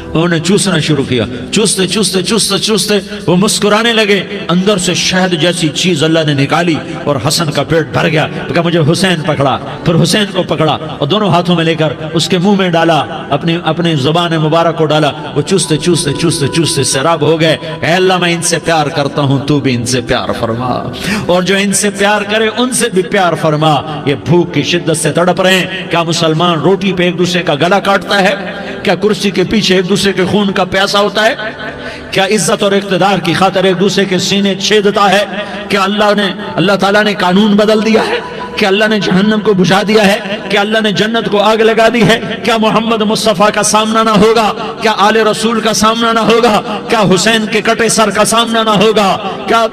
انہوں نے چوسنا شروع کیا، چوستے چوستے چوستے چوستے وہ مسکرانے لگے، اندر سے شہد جیسی چیز اللہ نے نکالی اور حسن کا پیٹ بھر گیا۔ کہا مجھے حسین پکڑا، پھر حسین کو پکڑا اور دونوں ہاتھوں میں لے کر اس کے منہ میں ڈالا، اپنی زبان مبارک کو ڈالا، وہ چوستے چوستے چوستے چوستے سیراب ہو گئے۔ اے اللہ میں ان سے پیار کرتا ہوں، تو بھی ان سے پیار فرما، اور جو ان سے پیار کرے ان سے بھی پیار فرما۔ یہ بھوک کی شدت سے تڑپ رہے ہیں، کیا مسلمان روٹی پہ ایک دوسرے کا گلا کاٹتا ہے؟ کیا کرسی کے پیچھے ایک دوسرے کے خون کا پیاسا ہوتا ہے؟ کیا عزت اور اقتدار کی خاطر ایک دوسرے کے سینے چھیدتا ہے؟ کیا اللہ تعالیٰ نے قانون بدل دیا ہے؟ کیا اللہ نے جہنم کو بجھا دیا ہے؟ کیا اللہ نے جنت کو آگ لگا دی ہے؟ کیا محمد مصطفیٰ کا سامنا نہ ہوگا؟ کیا آل رسول کا سامنا نہ ہوگا؟ کیا حسین کے کٹے سر کا سامنا نہ ہوگا؟ کیا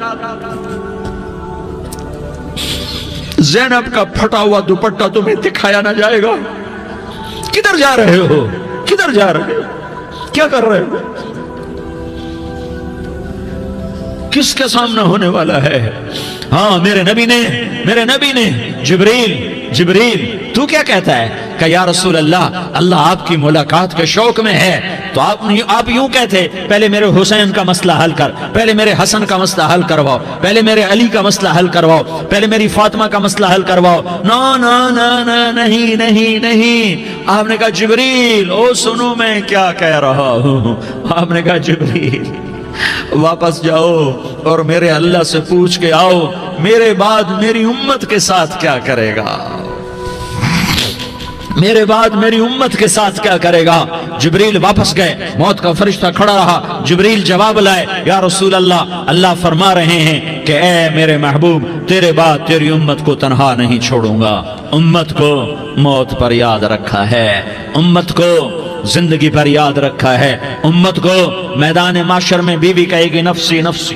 زینب کا پھٹا ہوا دوپٹہ تمہیں دکھایا نہ جائے گا؟ کدھر جا رہے ہو؟ کدھر جا رہے ہو؟ کیا کر رہے ہو؟ کس کے سامنے ہونے والا ہے؟ ہاں میرے نبی نے جبریل تو کیا کہتا ہے؟ کہ یا رسول اللہ، اللہ آپ کی ملاقات کے شوق میں ہے، تو آپ یوں کہتے پہلے میرے حسین کا مسئلہ حل کر، پہلے میرے حسن کا مسئلہ حل کرواؤ، پہلے میرے علی کا مسئلہ حل کرواؤ، پہلے میری فاطمہ کا مسئلہ حل کرواؤ۔ نا نا نا نا نہیں نہیں نہیں۔ آپ نے کہا جبریل او سنو میں کیا کہہ رہا ہوں۔ آپ نے کہا جبریل واپس جاؤ اور میرے اللہ سے پوچھ کے آؤ میرے بعد میری امت کے ساتھ کیا کرے گا، میرے بعد میری امت کے ساتھ کیا کرے گا۔ جبریل واپس گئے، موت کا فرشتہ کھڑا رہا، جبریل جواب لائے، یا رسول اللہ، اللہ فرما رہے ہیں کہ اے میرے محبوب، تیرے بعد تیری امت کو تنہا نہیں چھوڑوں گا۔ امت کو موت پر یاد رکھا ہے، امت کو زندگی پر یاد رکھا ہے، امت کو میدان معاشر میں بیوی کہے گی نفسی نفسی،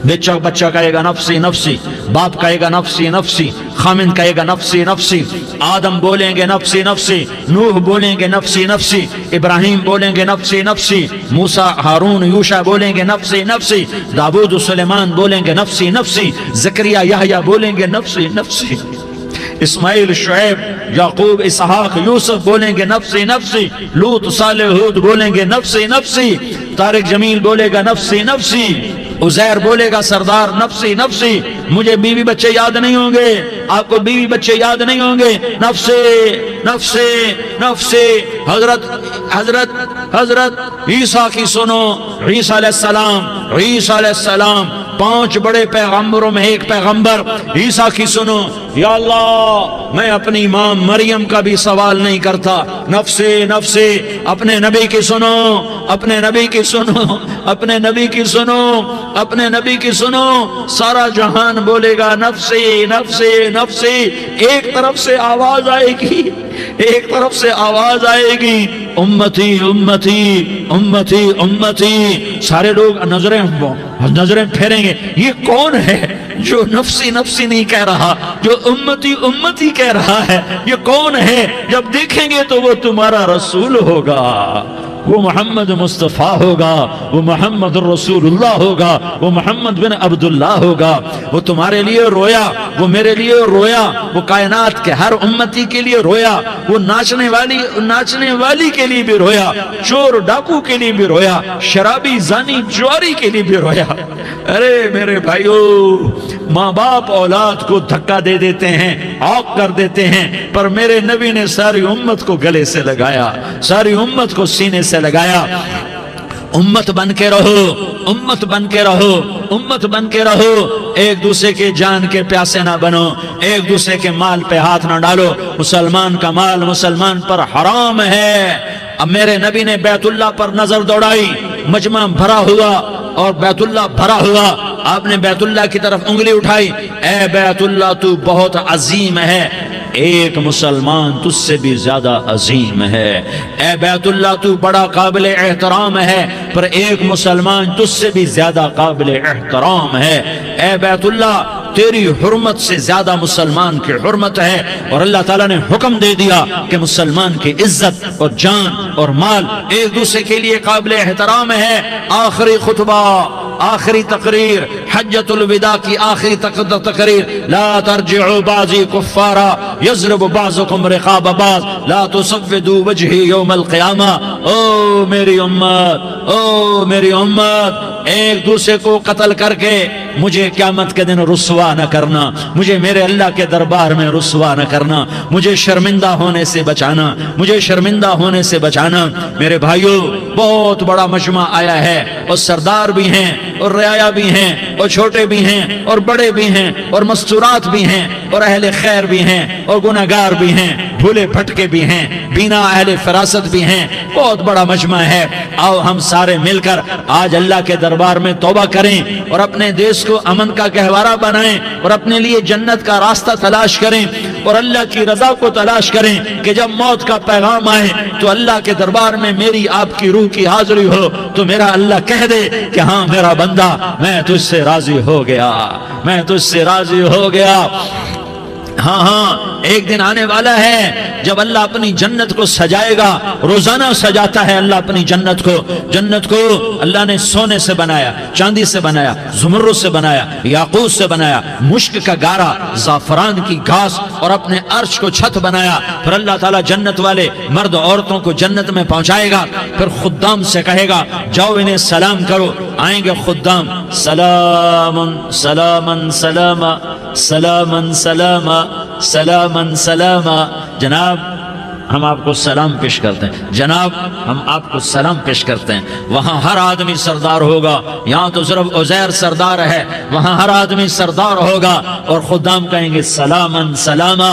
بچہ کہے گا نفسی نفسی، باپ کہے گا نفسی نفسی، خامن کہے گا نفسی نفسی، آدم بولیں گے نفسی نفسی، نوح بولیں گے نفسی نفسی، ابراہیم بولیں گے نفسی نفسی، موسیٰ ہارون یوشع بولیں گے نفسی نفسی، داؤد سلیمان بولیں گے نفسی نفسی، زکریا یحییٰ بولیں گے نفسی نفسی، اسماعیل شعیب یعقوب اسحاق یوسف بولیں گے نفسی نفسی، لوط صالح ہود بولیں گے نفسی نفسی، طارق جمیل بولے گا نفسی نفسی، عزیر بولے گا سردار نفسی نفسی، مجھے بیوی بچے یاد نہیں ہوں گے، آپ کو بیوی بچے یاد نہیں ہوں گے، نفسی نفسی نفسی۔ حضرت عیسیٰ کی سنو، عیسیٰ علیہ السلام 5 بڑے پیغمبروں میں ایک پیغمبر عیسیٰ کی سنو، یا اللہ میں اپنی ماں مریم کا بھی سوال نہیں کرتا، نفسی نفسی۔ اپنے نبی کی سنو، اپنے نبی کی سنو، اپنے نبی کی سنو، اپنے نبی کی سنو، سارا جہان بولے گا نفسی نفسی نفسی۔ ایک طرف سے آواز آئے گی، ایک طرف سے آواز آئے گی، امتی امتی امتی امتی۔ سارے لوگ نظریں پھیریں گے، یہ کون ہے جو نفسی نفسی نہیں کہہ رہا، جو امتی امتی کہہ رہا ہے، یہ کون ہے؟ جب دیکھیں گے تو وہ تمہارا رسول ہوگا، وہ محمد مصطفیٰ ہوگا، وہ محمد الرسول اللہ ہوگا، وہ محمد بن عبداللہ ہوگا۔ وہ تمہارے لیے رویا، وہ میرے لیے رویا، وہ کائنات کے ہر امتی کے لیے رویا، وہ ناچنے والی کے لیے بھی رویا، چور ڈاکو کے لیے بھی رویا، شرابی زانی جواری کے لیے بھی رویا۔ ارے میرے بھائیو، ماں باپ اولاد کو دھکا دے دیتے ہیں، عوق کر دیتے ہیں، پر میرے نبی نے ساری امت کو گلے سے لگایا، ساری امت کو سینے سے لگایا۔ امت بن کے رہو، امت بن کے رہو، امت بن کے رہو، ایک دوسرے کے جان کے پیاسے نہ بنو، ایک دوسرے کے مال پہ ہاتھ نہ ڈالو۔ مسلمان کا مال مسلمان پر حرام ہے۔ اب میرے نبی نے بیت اللہ پر نظر دوڑائی، مجمع بھرا ہوا اور بیت اللہ بھرا ہوا، آپ نے بیت اللہ کی طرف انگلی اٹھائی، اے بیت اللہ تو بہت عظیم ہے، ایک مسلمان تجھ سے بھی زیادہ عظیم ہے، اے بیت اللہ تو بڑا قابل احترام ہے، پر ایک مسلمان تجھ سے بھی زیادہ قابل احترام ہے، اے بیت اللہ تیری حرمت سے زیادہ مسلمان کی حرمت ہے۔ اور اللہ تعالیٰ نے حکم دے دیا کہ مسلمان کی عزت اور جان اور مال ایک دوسرے کے لیے قابل احترام ہے۔ آخری خطبہ، آخری تقریر، حجۃ الوداع کی آخری تقریر، لا ترجعوا بعضی کفارا یضرب بعضکم رقاب بعض لا تسودوا وجہی یوم القیامہ۔ او میری امت، او میری امت، ایک دوسرے کو قتل کر کے مجھے قیامت کے دن رسوا نہ کرنا، مجھے میرے اللہ کے دربار میں رسوا نہ کرنا، مجھے شرمندہ ہونے سے بچانا، مجھے شرمندہ ہونے سے بچانا۔ میرے بھائیو، بہت بڑا مجمع آیا ہے، اور سردار بھی ہیں اور رعایا بھی ہیں اور چھوٹے بھی ہیں اور بڑے بھی ہیں اور مستورات بھی ہیں اور اہل خیر بھی ہیں اور گناہگار بھی ہیں، بھولے بھٹکے بھی ہیں، بینا اہل فراست بھی ہیں، بہت بڑا مجمع ہے۔ آؤ ہم سارے مل کر آج اللہ کے دربار میں توبہ کریں اور اپنے دیش کو امن کا گہوارہ بنائیں اور اپنے لیے جنت کا راستہ تلاش کریں اور اللہ کی رضا کو تلاش کریں کہ جب موت کا پیغام آئے تو اللہ کے دربار میں میری آپ کی روح کی حاضری ہو تو میرا اللہ کہہ دے کہ ہاں میرا بندہ، میں تجھ سے راضی ہو گیا، میں تجھ سے راضی ہو گیا۔ ہاں ہاں، ایک دن آنے والا ہے جب اللہ اپنی جنت کو سجائے گا، روزانہ سجاتا ہے اللہ اپنی جنت کو۔ جنت کو اللہ نے سونے سے بنایا، چاندی سے بنایا، زمرد سے بنایا، یاقوت سے بنایا، مشک کا گارا، زعفران کی گھاس اور اپنے عرش کو چھت بنایا۔ پھر اللہ تعالیٰ جنت والے مرد عورتوں کو جنت میں پہنچائے گا، پھر خدام سے کہے گا جاؤ انہیں سلام کرو۔ آئیں گے خدام، سلام سلام سلام سلام سلام سلام سلام۔ جناب ہم آپ کو سلام پیش کرتے ہیں، جناب ہم آپ کو سلام پیش کرتے ہیں۔ وہاں ہر آدمی سردار ہوگا، یہاں تو صرف عزیر سردار ہے، وہاں ہر آدمی سردار ہوگا اور خدام کہیں گے سلامن سلاما۔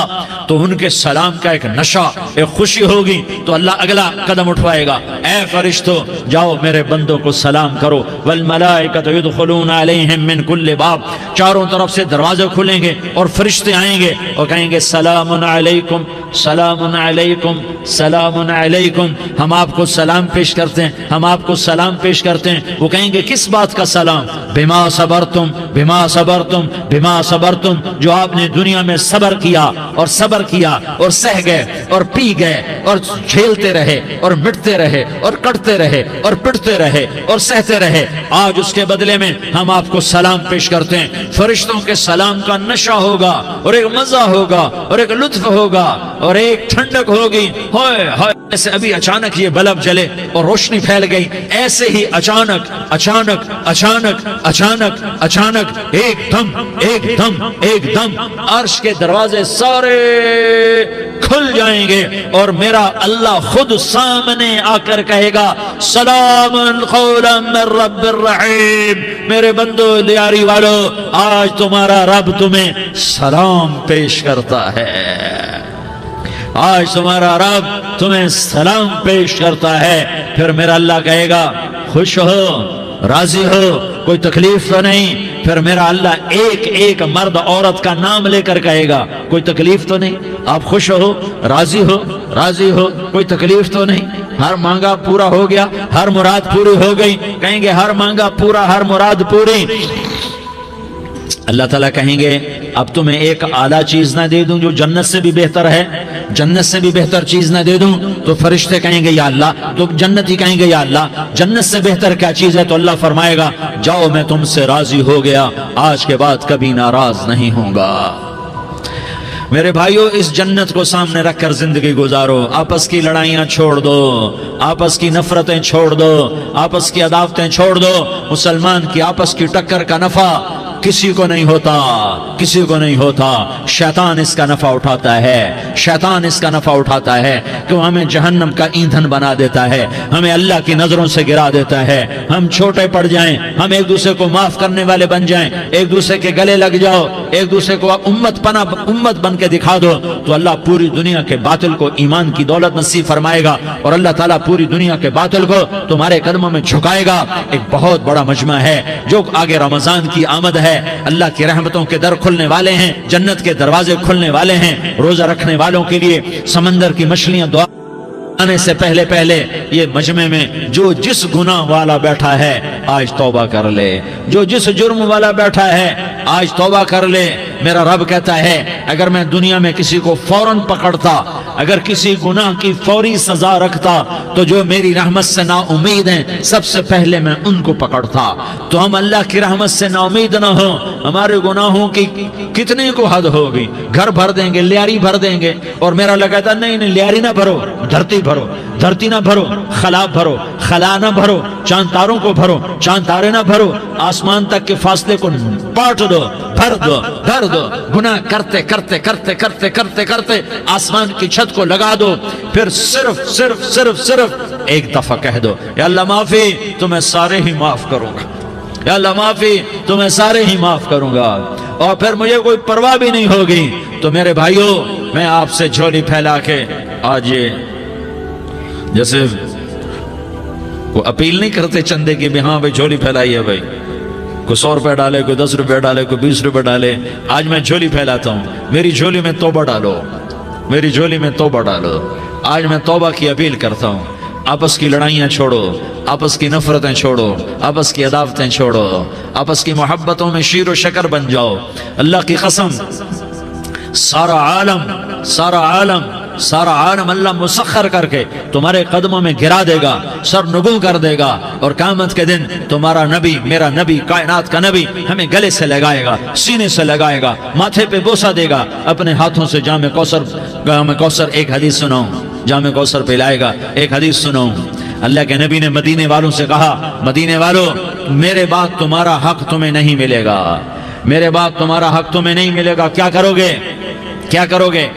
تو ان کے سلام کا ایک نشہ، ایک خوشی ہوگی، تو اللہ اگلا قدم اٹھوائے گا، اے فرشتو جاؤ میرے بندوں کو سلام کرو۔ والملائکۃ یدخلون علیہم من کل باب، چاروں طرف سے دروازے کھلیں گے اور فرشتے آئیں گے اور کہیں گے سلام علیکم، سلام علیکم، علیکم سلام علیکم، ہم آپ کو سلام پیش کرتے ہیں، ہم آپ کو سلام پیش کرتے ہیں۔ وہ کہیں گے کس بات کا سلام؟ بما صبرتم بما صبرتم بما صبرتم، جو آپ نے دنیا میں صبر کیا اور صبر کیا اور سہ گئے اور پی گئے اور جھیلتے رہے اور مٹتے رہے اور کٹتے رہے اور پٹتے رہے اور سہتے رہے، آج اس کے بدلے میں ہم آپ کو سلام پیش کرتے ہیں۔ فرشتوں کے سلام کا نشہ ہوگا اور ایک مزہ ہوگا اور ایک لطف ہوگا اور ایک ٹھنڈک ہوگی۔ ہوئے ہوئے، ایسے ابھی اچانک یہ بلب جلے اور روشنی پھیل گئی، ایسے ہی اچانک اچانک اچانک اچانک اچانک ایک دم ایک دم ایک دم عرش کے دروازے سارے کھل جائیں گے اور میرا اللہ خود سامنے آ کر کہے گا سلام قولا من رب الرحیم، میرے بندو لیاری والو، آج تمہارا رب تمہیں سلام پیش کرتا ہے، آج تمہارا رب تمہیں سلام پیش کرتا ہے۔ پھر میرا اللہ کہے گا خوش ہو، راضی ہو، کوئی تکلیف تو نہیں؟ پھر میرا اللہ ایک ایک مرد عورت کا نام لے کر کہے گا کوئی تکلیف تو نہیں؟ آپ خوش ہو، راضی ہو، راضی ہو، کوئی تکلیف تو نہیں؟ ہر مانگا پورا ہو گیا، ہر مراد پوری ہو گئی؟ کہیں گے ہر مانگا پورا، ہر مراد پوری۔ اللہ تعالیٰ کہیں گے اب تمہیں ایک اعلیٰ چیز نہ دے دوں جو جنت سے بھی بہتر ہے؟ جنت سے بھی بہتر چیز نہ دے دوں؟ تو فرشتے کہیں گے یا اللہ، تو جنتی کہیں گے یا اللہ جنت سے بہتر کیا چیز ہے؟ تو اللہ فرمائے گا جاؤ میں تم سے راضی ہو گیا، آج کے بعد کبھی ناراض نہیں ہوں گا۔ میرے بھائیو، اس جنت کو سامنے رکھ کر زندگی گزارو، آپس کی لڑائیاں چھوڑ دو، آپس کی نفرتیں چھوڑ دو، آپس کی عداوتیں چھوڑ دو۔ مسلمان کی آپس کی ٹکر کا نفع کسی کو نہیں ہوتا، کسی کو نہیں ہوتا۔ شیطان اس کا نفع اٹھاتا ہے، شیطان اس کا نفع اٹھاتا ہے کہ وہ ہمیں جہنم کا ایندھن بنا دیتا ہے، ہمیں اللہ کی نظروں سے گرا دیتا ہے، ہم چھوٹے پڑ جائیں، ہم ایک دوسرے کو معاف کرنے والے بن جائیں، ایک دوسرے کے گلے لگ جاؤ، ایک دوسرے کو امت بن کے دکھا دو، تو اللہ پوری دنیا کے باطل کو ایمان کی دولت نصیب فرمائے گا اور اللہ تعالیٰ پوری دنیا کے باطل کو تمہارے قدموں میں جھکائے گا۔ ایک بہت بڑا مجمع ہے جو آگے رمضان کی آمد ہے، اللہ کی رحمتوں کے در کھلنے والے ہیں، جنت کے دروازے کھلنے والے ہیں، روزہ رکھنے والوں کے لیے سمندر کی مچھلیاں دعا آنے سے پہلے پہلے یہ مجمع میں جو جس گناہ والا بیٹھا ہے آج توبہ کر لے، جو جس جرم والا بیٹھا ہے آج توبہ کر لے۔ میرا رب کہتا ہے اگر میں دنیا میں کسی کو فوراً پکڑتا، اگر کسی گناہ کی فوری سزا رکھتا تو جو میری رحمت سے نا امید ہیں سب سے پہلے میں ان کو پکڑتا۔ تو ہم اللہ کی رحمت سے نا امید نہ ہو، ہمارے گناہوں کی کتنے کو حد ہوگی، گھر بھر دیں گے، لیاری بھر دیں گے، اور میرا اللہ کہتا نہیں نہیں لیاری نہ بھرو، دھرتی بھرو، دھرتی نہ بھرو، خلا بھرو، خلا نہ بھرو، چاند تاروں کو بھرو، چاند تارے نہ بھرو، آسمان تک کے فاصلے کو پاٹ دو، بھر دو، بھر دو، گناہ کرتے کرتے کرتے کرتے کرتے کرتے آسمان کی چھت کو لگا دو، پھر صرف صرف صرف صرف ایک دفعہ کہہ دو یا اللہ معافی، تو میں سارے ہی معاف کروں گا، یا اللہ معافی، تو میں سارے ہی معاف کروں گا، اور پھر مجھے کوئی پرواہ بھی نہیں ہوگی۔ تو میرے بھائیو، میں آپ سے جھولی پھیلا کے آج یہ جیسے وہ اپیل نہیں کرتے چندے کی بھی ہاں بھائی جھولی پھیلائیے، بھائی کوئی 100 روپے ڈالے، کوئی 10 روپے ڈالے، کوئی 20 روپے ڈالے، آج میں جھولی پھیلاتا ہوں، میری جھولی میں توبہ ڈالو، میری جھولی میں توبہ ڈالو۔ آج میں توبہ کی اپیل کرتا ہوں، آپس کی لڑائیاں چھوڑو، آپس کی نفرتیں چھوڑو، آپس کی عداوتیں چھوڑو، آپس کی محبتوں میں شیر و شکر بن جاؤ۔ اللہ کی قسم سارا عالم اللہ مسخر کر کے تمہارے قدموں میں گرا دے گا، سر نگو کر دے گا، اور قیامت کے دن تمہارا نبی، میرا نبی، کائنات کا نبی ہمیں گلے سے لگائے گا، سینے سے لگائے گا، ماتھے پہ بوسہ دے گا، اپنے ہاتھوں سے جام کوثر ایک حدیث سناؤں، جام کوثر پلائے گا، ایک حدیث سناؤں۔ اللہ کے نبی نے مدینے والوں سے کہا، مدینے والوں میرے بعد تمہارا حق تمہیں نہیں ملے گا، میرے بعد تمہارا حق تمہیں نہیں ملے گا، کیا کرو گے، کیا کرو گے؟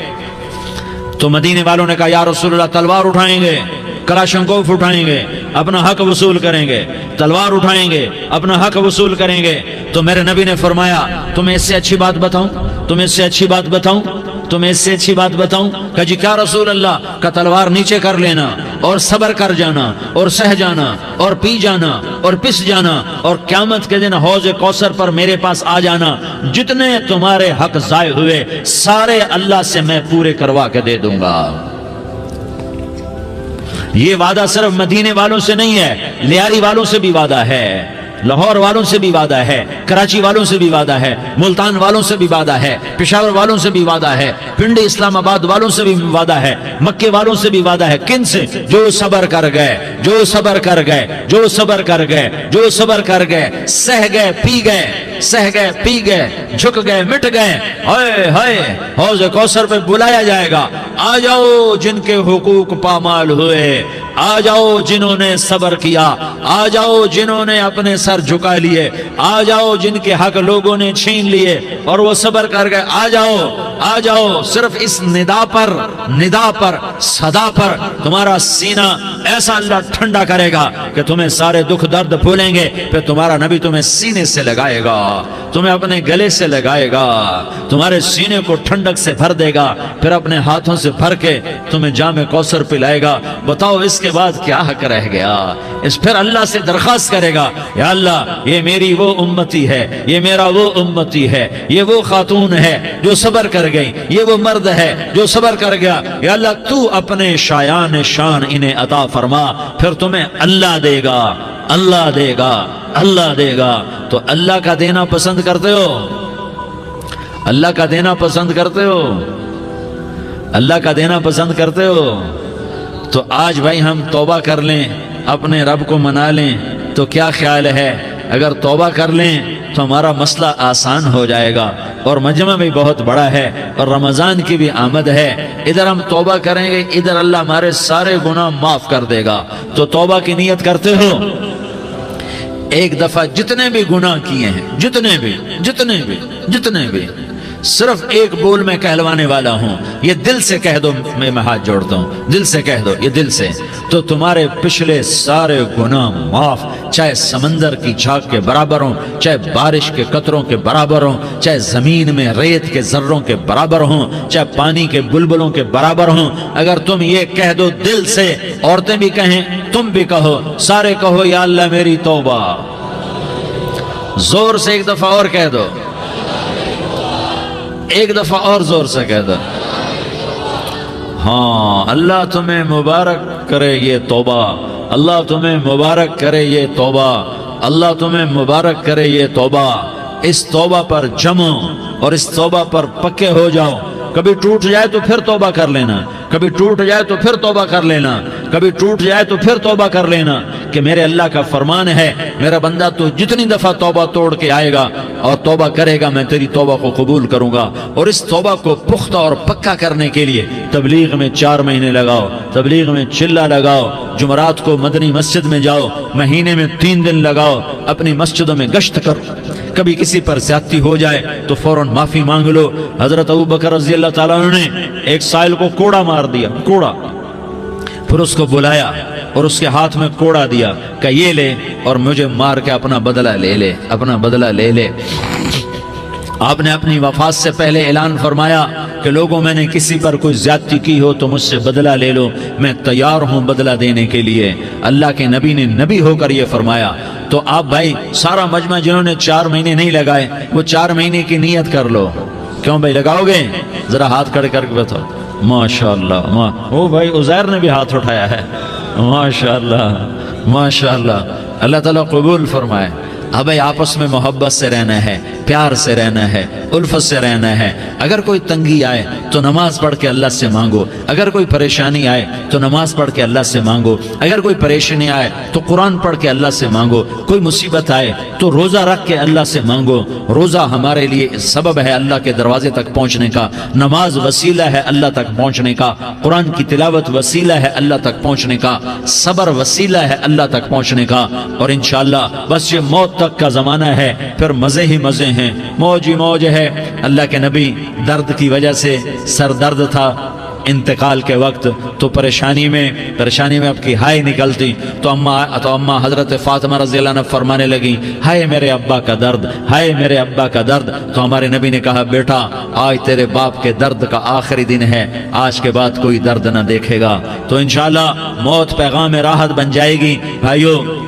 تو مدینے والوں نے کہا یا رسول اللہ تلوار اٹھائیں گے، کلاشنکوف اٹھائیں گے، اپنا حق وصول کریں گے، تلوار اٹھائیں گے، اپنا حق وصول کریں گے۔ تو میرے نبی نے فرمایا تمہیں اس سے اچھی بات بتاؤں، تمہیں اس سے اچھی بات بتاؤں، تمہیں اس سے اچھی بات بتاؤں؟ کہ جی کیا رسول اللہ؟ کا تلوار نیچے کر لینا اور صبر کر جانا اور سہ جانا اور پی جانا اور پس جانا، اور قیامت کے دن حوض کوثر پر میرے پاس آ جانا، جتنے تمہارے حق ضائع ہوئے سارے اللہ سے میں پورے کروا کے دے دوں گا۔ یہ وعدہ صرف مدینے والوں سے نہیں ہے، لیاری والوں سے بھی وعدہ ہے، لاہور والوں سے بھی وعدہ ہے، کراچی والوں سے بھی وعدہ ہے، ملتان والوں سے بھی وعدہ ہے، پشاور والوں سے بھی وعدہ ہے، پنڈی اسلام آباد والوں سے بھی وعدہ ہے، مکے والوں سے بھی وعدہ ہے۔ کن سے؟ جو صبر کر گئے، جو صبر کر گئے، جو صبر کر گئے، جو صبر کر گئے، سہ گئے پی گئے، سہ گئے پی گئے، جھک گئے مٹ گئے۔ ہائے ہائے، حوض کوثر پہ بلایا جائے گا، آ جاؤ جن کے حقوق پامال ہوئے، آ جاؤ جنہوں نے صبر کیا، آ جاؤ جنہوں نے اپنے سر جھکا لیے، آ جاؤ جن کے حق لوگوں نے چھین لیے اور وہ صبر کر گئے، آ جاؤ آ جاؤ۔ صرف اس ندا پر صدا پر تمہارا سینہ ایسا اللہ ٹھنڈا کرے گا کہ تمہیں سارے دکھ درد بھولیں گے، پھر تمہارا نبی تمہیں سینے سے لگائے گا، تمہیں اپنے گلے سے لگائے گا، تمہارے سینے کو ٹھنڈک سے بھر دے گا، پھر اپنے ہاتھوں سے بھر کے تمہیں جام کوثر پلائے گا۔ بتاؤ اس کے بعد کیا حق رہ گیا؟ اس پھر اللہ سے درخواست کرے گا، یا اللہ یہ میری وہ امتی ہے، یہ میرا وہ امتی ہے، یہ وہ خاتون ہے جو صبر کر گئی، یہ وہ مرد ہے جو صبر کر گیا، یا اللہ تو اپنے شایان شان انہیں عطا فرما، پھر تمہیں اللہ دے گا، اللہ دے گا، اللہ دے گا۔ تو اللہ کا دینا پسند کرتے ہو؟ اللہ کا دینا پسند کرتے ہو؟ اللہ کا دینا پسند کرتے ہو؟ تو آج بھائی ہم توبہ کر لیں، اپنے رب کو منا لیں، تو کیا خیال ہے اگر توبہ کر لیں تو ہمارا مسئلہ آسان ہو جائے گا، اور مجمع بھی بہت بڑا ہے اور رمضان کی بھی آمد ہے، ادھر ہم توبہ کریں گے، ادھر اللہ ہمارے سارے گناہ معاف کر دے گا۔ تو توبہ کی نیت کرتے ہو؟ ایک دفعہ جتنے بھی گناہ کیے ہیں، جتنے بھی صرف ایک بول میں کہلوانے والا ہوں، یہ دل سے کہہ دو، میں ہاتھ جوڑتا ہوں، دل سے کہہ دو، یہ دل سے، تو تمہارے پچھلے سارے گناہ معاف، چاہے سمندر کی جھاگ کے برابر ہوں، چاہے بارش کے قطروں کے برابر ہوں، چاہے زمین میں ریت کے ذروں کے برابر ہوں، چاہے پانی کے بلبلوں کے برابر ہوں۔ اگر تم یہ کہہ دو دل سے، عورتیں بھی کہیں، تم بھی کہو، سارے کہو، یا اللہ میری توبہ، زور سے ایک دفعہ اور کہہ دو، ایک دفعہ اور زور سے کہہ دو۔ ہاں، اللہ تمہیں مبارک کرے یہ توبہ، اللہ تمہیں مبارک کرے یہ توبہ، اللہ تمہیں مبارک کرے یہ توبہ۔ اس توبہ پر جمو اور اس توبہ پر پکے ہو جاؤ۔ کبھی ٹوٹ جائے تو پھر توبہ کر لینا، کبھی ٹوٹ جائے تو پھر توبہ کر لینا، کبھی ٹوٹ جائے تو پھر توبہ کر لینا، کہ میرے اللہ کا فرمان ہے، میرا بندہ تو جتنی دفعہ توبہ توڑ کے آئے گا اور توبہ کرے گا، میں تیری توبہ کو قبول کروں گا۔ اور اس توبہ کو پختہ اور پکا کرنے کے لیے تبلیغ میں 4 مہینے لگاؤ، تبلیغ میں چلہ لگاؤ، جمعرات کو مدنی مسجد میں جاؤ، مہینے میں 3 دن لگاؤ، اپنی مسجدوں میں گشت کرو، کبھی کسی پر زیادتی ہو جائے تو فوراً معافی مانگ لو۔ حضرت ابوبکر رضی اللہ تعالیٰ عنہ نے ایک سائل کو کوڑا مار دیا، کوڑا، پھر اس کو بلایا اور اس کے ہاتھ میں کوڑا دیا کہ یہ لے اور مجھے مار کے اپنا بدلہ لے لے، اپنا بدلہ لے لے۔ آپ نے اپنی وفات سے پہلے اعلان فرمایا کہ لوگوں، میں نے کسی پر کوئی زیادتی کی ہو تو مجھ سے بدلہ لے لو، میں تیار ہوں بدلہ دینے کے لیے۔ اللہ کے نبی نے نبی ہو کر یہ فرمایا۔ تو آپ بھائی سارا مجمع جنہوں نے 4 مہینے نہیں لگائے، وہ 4 مہینے کی نیت کر لو۔ کیوں بھائی لگاؤ گے؟ ذرا ہاتھ کھڑے کر کے بتاؤ۔ ماشاءاللہ، وہ بھائی عزیر نے بھی ہاتھ اٹھایا ہے، ماشاءاللہ ماشاءاللہ، اللہ تعالیٰ قبول فرمائے۔ اب آپس میں محبت سے رہنا ہے، پیار سے رہنا ہے، الفت سے رہنا ہے۔ اگر کوئی تنگی آئے تو نماز پڑھ کے اللہ سے مانگو، اگر کوئی پریشانی آئے تو نماز پڑھ کے اللہ سے مانگو، اگر کوئی پریشانی آئے تو قرآن پڑھ کے اللہ سے مانگو، کوئی مصیبت آئے تو روزہ رکھ کے اللہ سے مانگو۔ روزہ ہمارے لیے سبب ہے اللہ کے دروازے تک پہنچنے کا، نماز وسیلہ ہے اللہ تک پہنچنے کا، قرآن کی تلاوت وسیلہ ہے اللہ تک پہنچنے کا، صبر وسیلہ ہے اللہ تک پہنچنے کا۔ اور انشاءاللہ بس یہ موت تک کا زمانہ ہے، پھر مزے ہی مزے ہیں، موج ہی موج ہے۔ اللہ کے نبی درد کی وجہ سے سر درد تھا انتقال کے وقت، تو پریشانی میں اب کی ہائے نکلتی تو اما حضرت فاطمہ رضی اللہ عنہ فرمانے لگی، ہائے میرے ابا کا درد، ہائے میرے ابا کا درد۔ تو ہمارے نبی نے کہا، بیٹا آج تیرے باپ کے درد کا آخری دن ہے، آج کے بعد کوئی درد نہ دیکھے گا۔ تو انشاءاللہ موت پیغام راحت بن جائے گی۔ بھائیو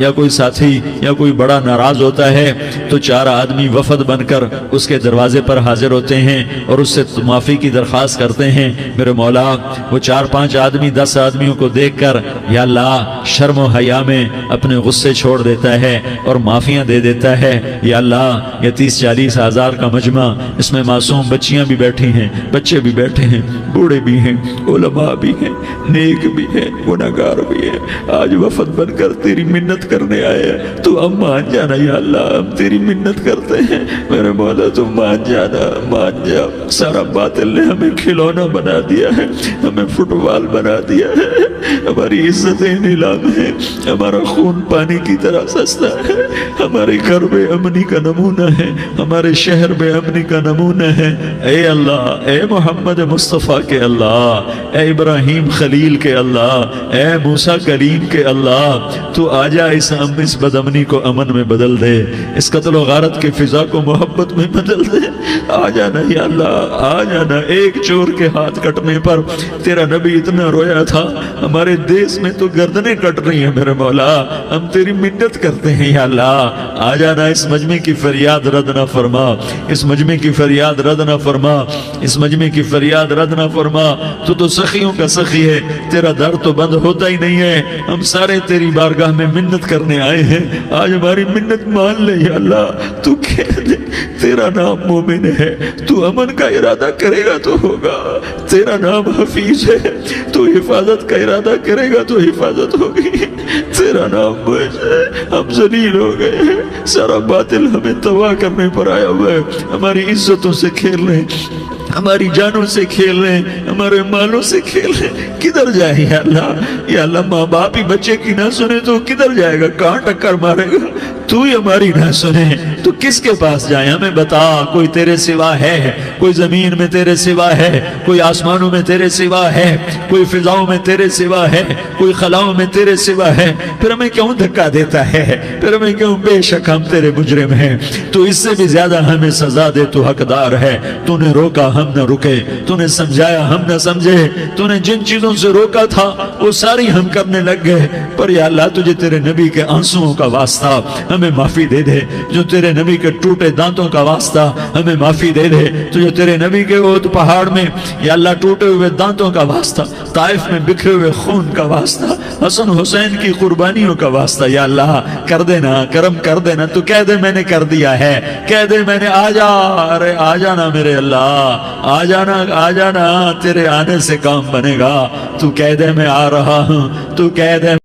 یا کوئی ساتھی یا کوئی بڑا ناراض ہوتا ہے تو 4 آدمی وفد بن کر اس کے دروازے پر حاضر ہوتے ہیں اور اس سے معافی کی درخواست کرتے ہیں. میرے مولا وہ 4-5 آدمی 10 آدمیوں کو دیکھ کر یا اللہ شرم و حیا میں اپنے غصے چھوڑ دیتا ہے اور معافیاں دے دیتا ہے. یا اللہ یہ 30-40 ہزار کا مجمع، اس میں معصوم بچیاں بھی بیٹھی ہیں، بچے بھی بیٹھے ہیں، بوڑھے بھی ہیں، علماء بھی ہیں، نیک بھی ہیں، گناہگار بھی ہیں. آج وفد بن کر تیری منت کرنے آئے ہیں، تو ہم مان جانا یا اللہ، ہم تیری منت کرتے ہیں. میرے مولا تو مان جانا، مان جا. سارا باطل نے ہمیں کھلونا بنا دیا ہے، ہمیں فٹ بال بنا دیا ہے، ہماری عزتیں نیلام ہیں، ہمارا خون پانی کی طرح سستا ہے، ہمارے گھر بے امنی کا نمونہ ہے، ہمارے شہر بے امنی کا نمونہ ہے. اے اللہ، اے محمد مصطفیٰ کے اللہ، اے ابراہیم خلیل کے اللہ، اے موسیٰ کلیم کے اللہ، تو آجا اس بد امنی کو امن میں بدل دے، اس قتل و غارت کی فضا کو محبت میں بدل دے. آ جانا یا اللہ، آ جانا. ایک چور کے ہاتھ کٹنے پر تیرا نبی اتنا رویا تھا، ہمارے دیس میں تو گردنیں کٹ رہی ہیں. میرے مولا ہم تیری منت کرتے ہیں یا اللہ، آ جانا. اس مجمع کی فریاد رد نہ فرما، اس مجمع کی فریاد رد نہ فرما، اس مجمع کی فریاد رد نہ فرما. تو سخیوں کا سخی ہے، تیرا در تو بند ہوتا ہی نہیں ہے. ہم سارے تیری بارگاہ میں منت کرنے آئے ہیں، آج ہماری منت مان لے یا اللہ. تو کہہ دے تیرا نام مومن ہے، تو امن کا ارادہ کرے گا تو ہوگا. تیرا نام حفیظ ہے، تو حفاظت کا ارادہ کرے گا تو حفاظت ہوگی. تیرا نام بوجھ ہے، ہم ذلیل ہو گئے ہیں، سارا باطل ہمیں تباہ کرنے پر آیا ہوا ہے. ہماری عزتوں سے کھیل رہے ہیں، ہماری جانوں سے کھیل رہے ہیں، ہمارے مالوں سے کھیل رہے ہیں. کدھر جائے یا اللہ؟ یا اللہ ماں باپ ہی بچے کی نہ سنے تو کدھر جائے گا؟ کہاں ٹکر مارے گا؟ تو ہی ہماری نہ سنے تو کس کے پاس جائیں؟ ہمیں بتا. کوئی تیرے سوا ہے؟ کوئی زمین میں تیرے سوا ہے؟ کوئی آسمانوں میں تیرے سوا ہے؟ کوئی فضاؤں میں تیرے سوا ہے؟ کوئی خلاؤں میں تیرے سوا ہے؟ پھر ہمیں کیوں دھکا دیتا ہے؟ پھر ہمیں کیوں؟ بے شک ہم تیرے مجرم ہیں، تو اس سے بھی زیادہ ہمیں سزا دے. تو حقدار ہے. تو نے روکا ہم نہ رکے، تو نے سمجھایا ہم نہ سمجھے، تو نے جن چیزوں سے روکا تھا وہ ساری ہم کرنے لگ گئے. پر یا اللہ تجھے تیرے نبی کے آنسوؤں کا واسطہ ہمیں معافی دے دے. جو تیرے نبی کے ٹوٹے دانتوں کا واسطہ ہمیں معافی دے دے. تجھے تیرے نبی کے احد پہاڑ میں یا اللہ ٹوٹے ہوئے دانتوں کا واسطہ، طائف میں بکھرے ہوئے خون کا واسطہ، حسن حسین کی قربانیوں کا واسطہ یا اللہ کر دینا، کرم کر دینا. تو کہہ دے میں نے کر دیا ہے، کہہ دے میں نے. آ جا، ارے آ جانا میرے اللہ، آ جانا، آ جانا. تیرے آنے سے کام بنے گا. تو کہہ دے میں آ رہا ہوں، تو کہہ دے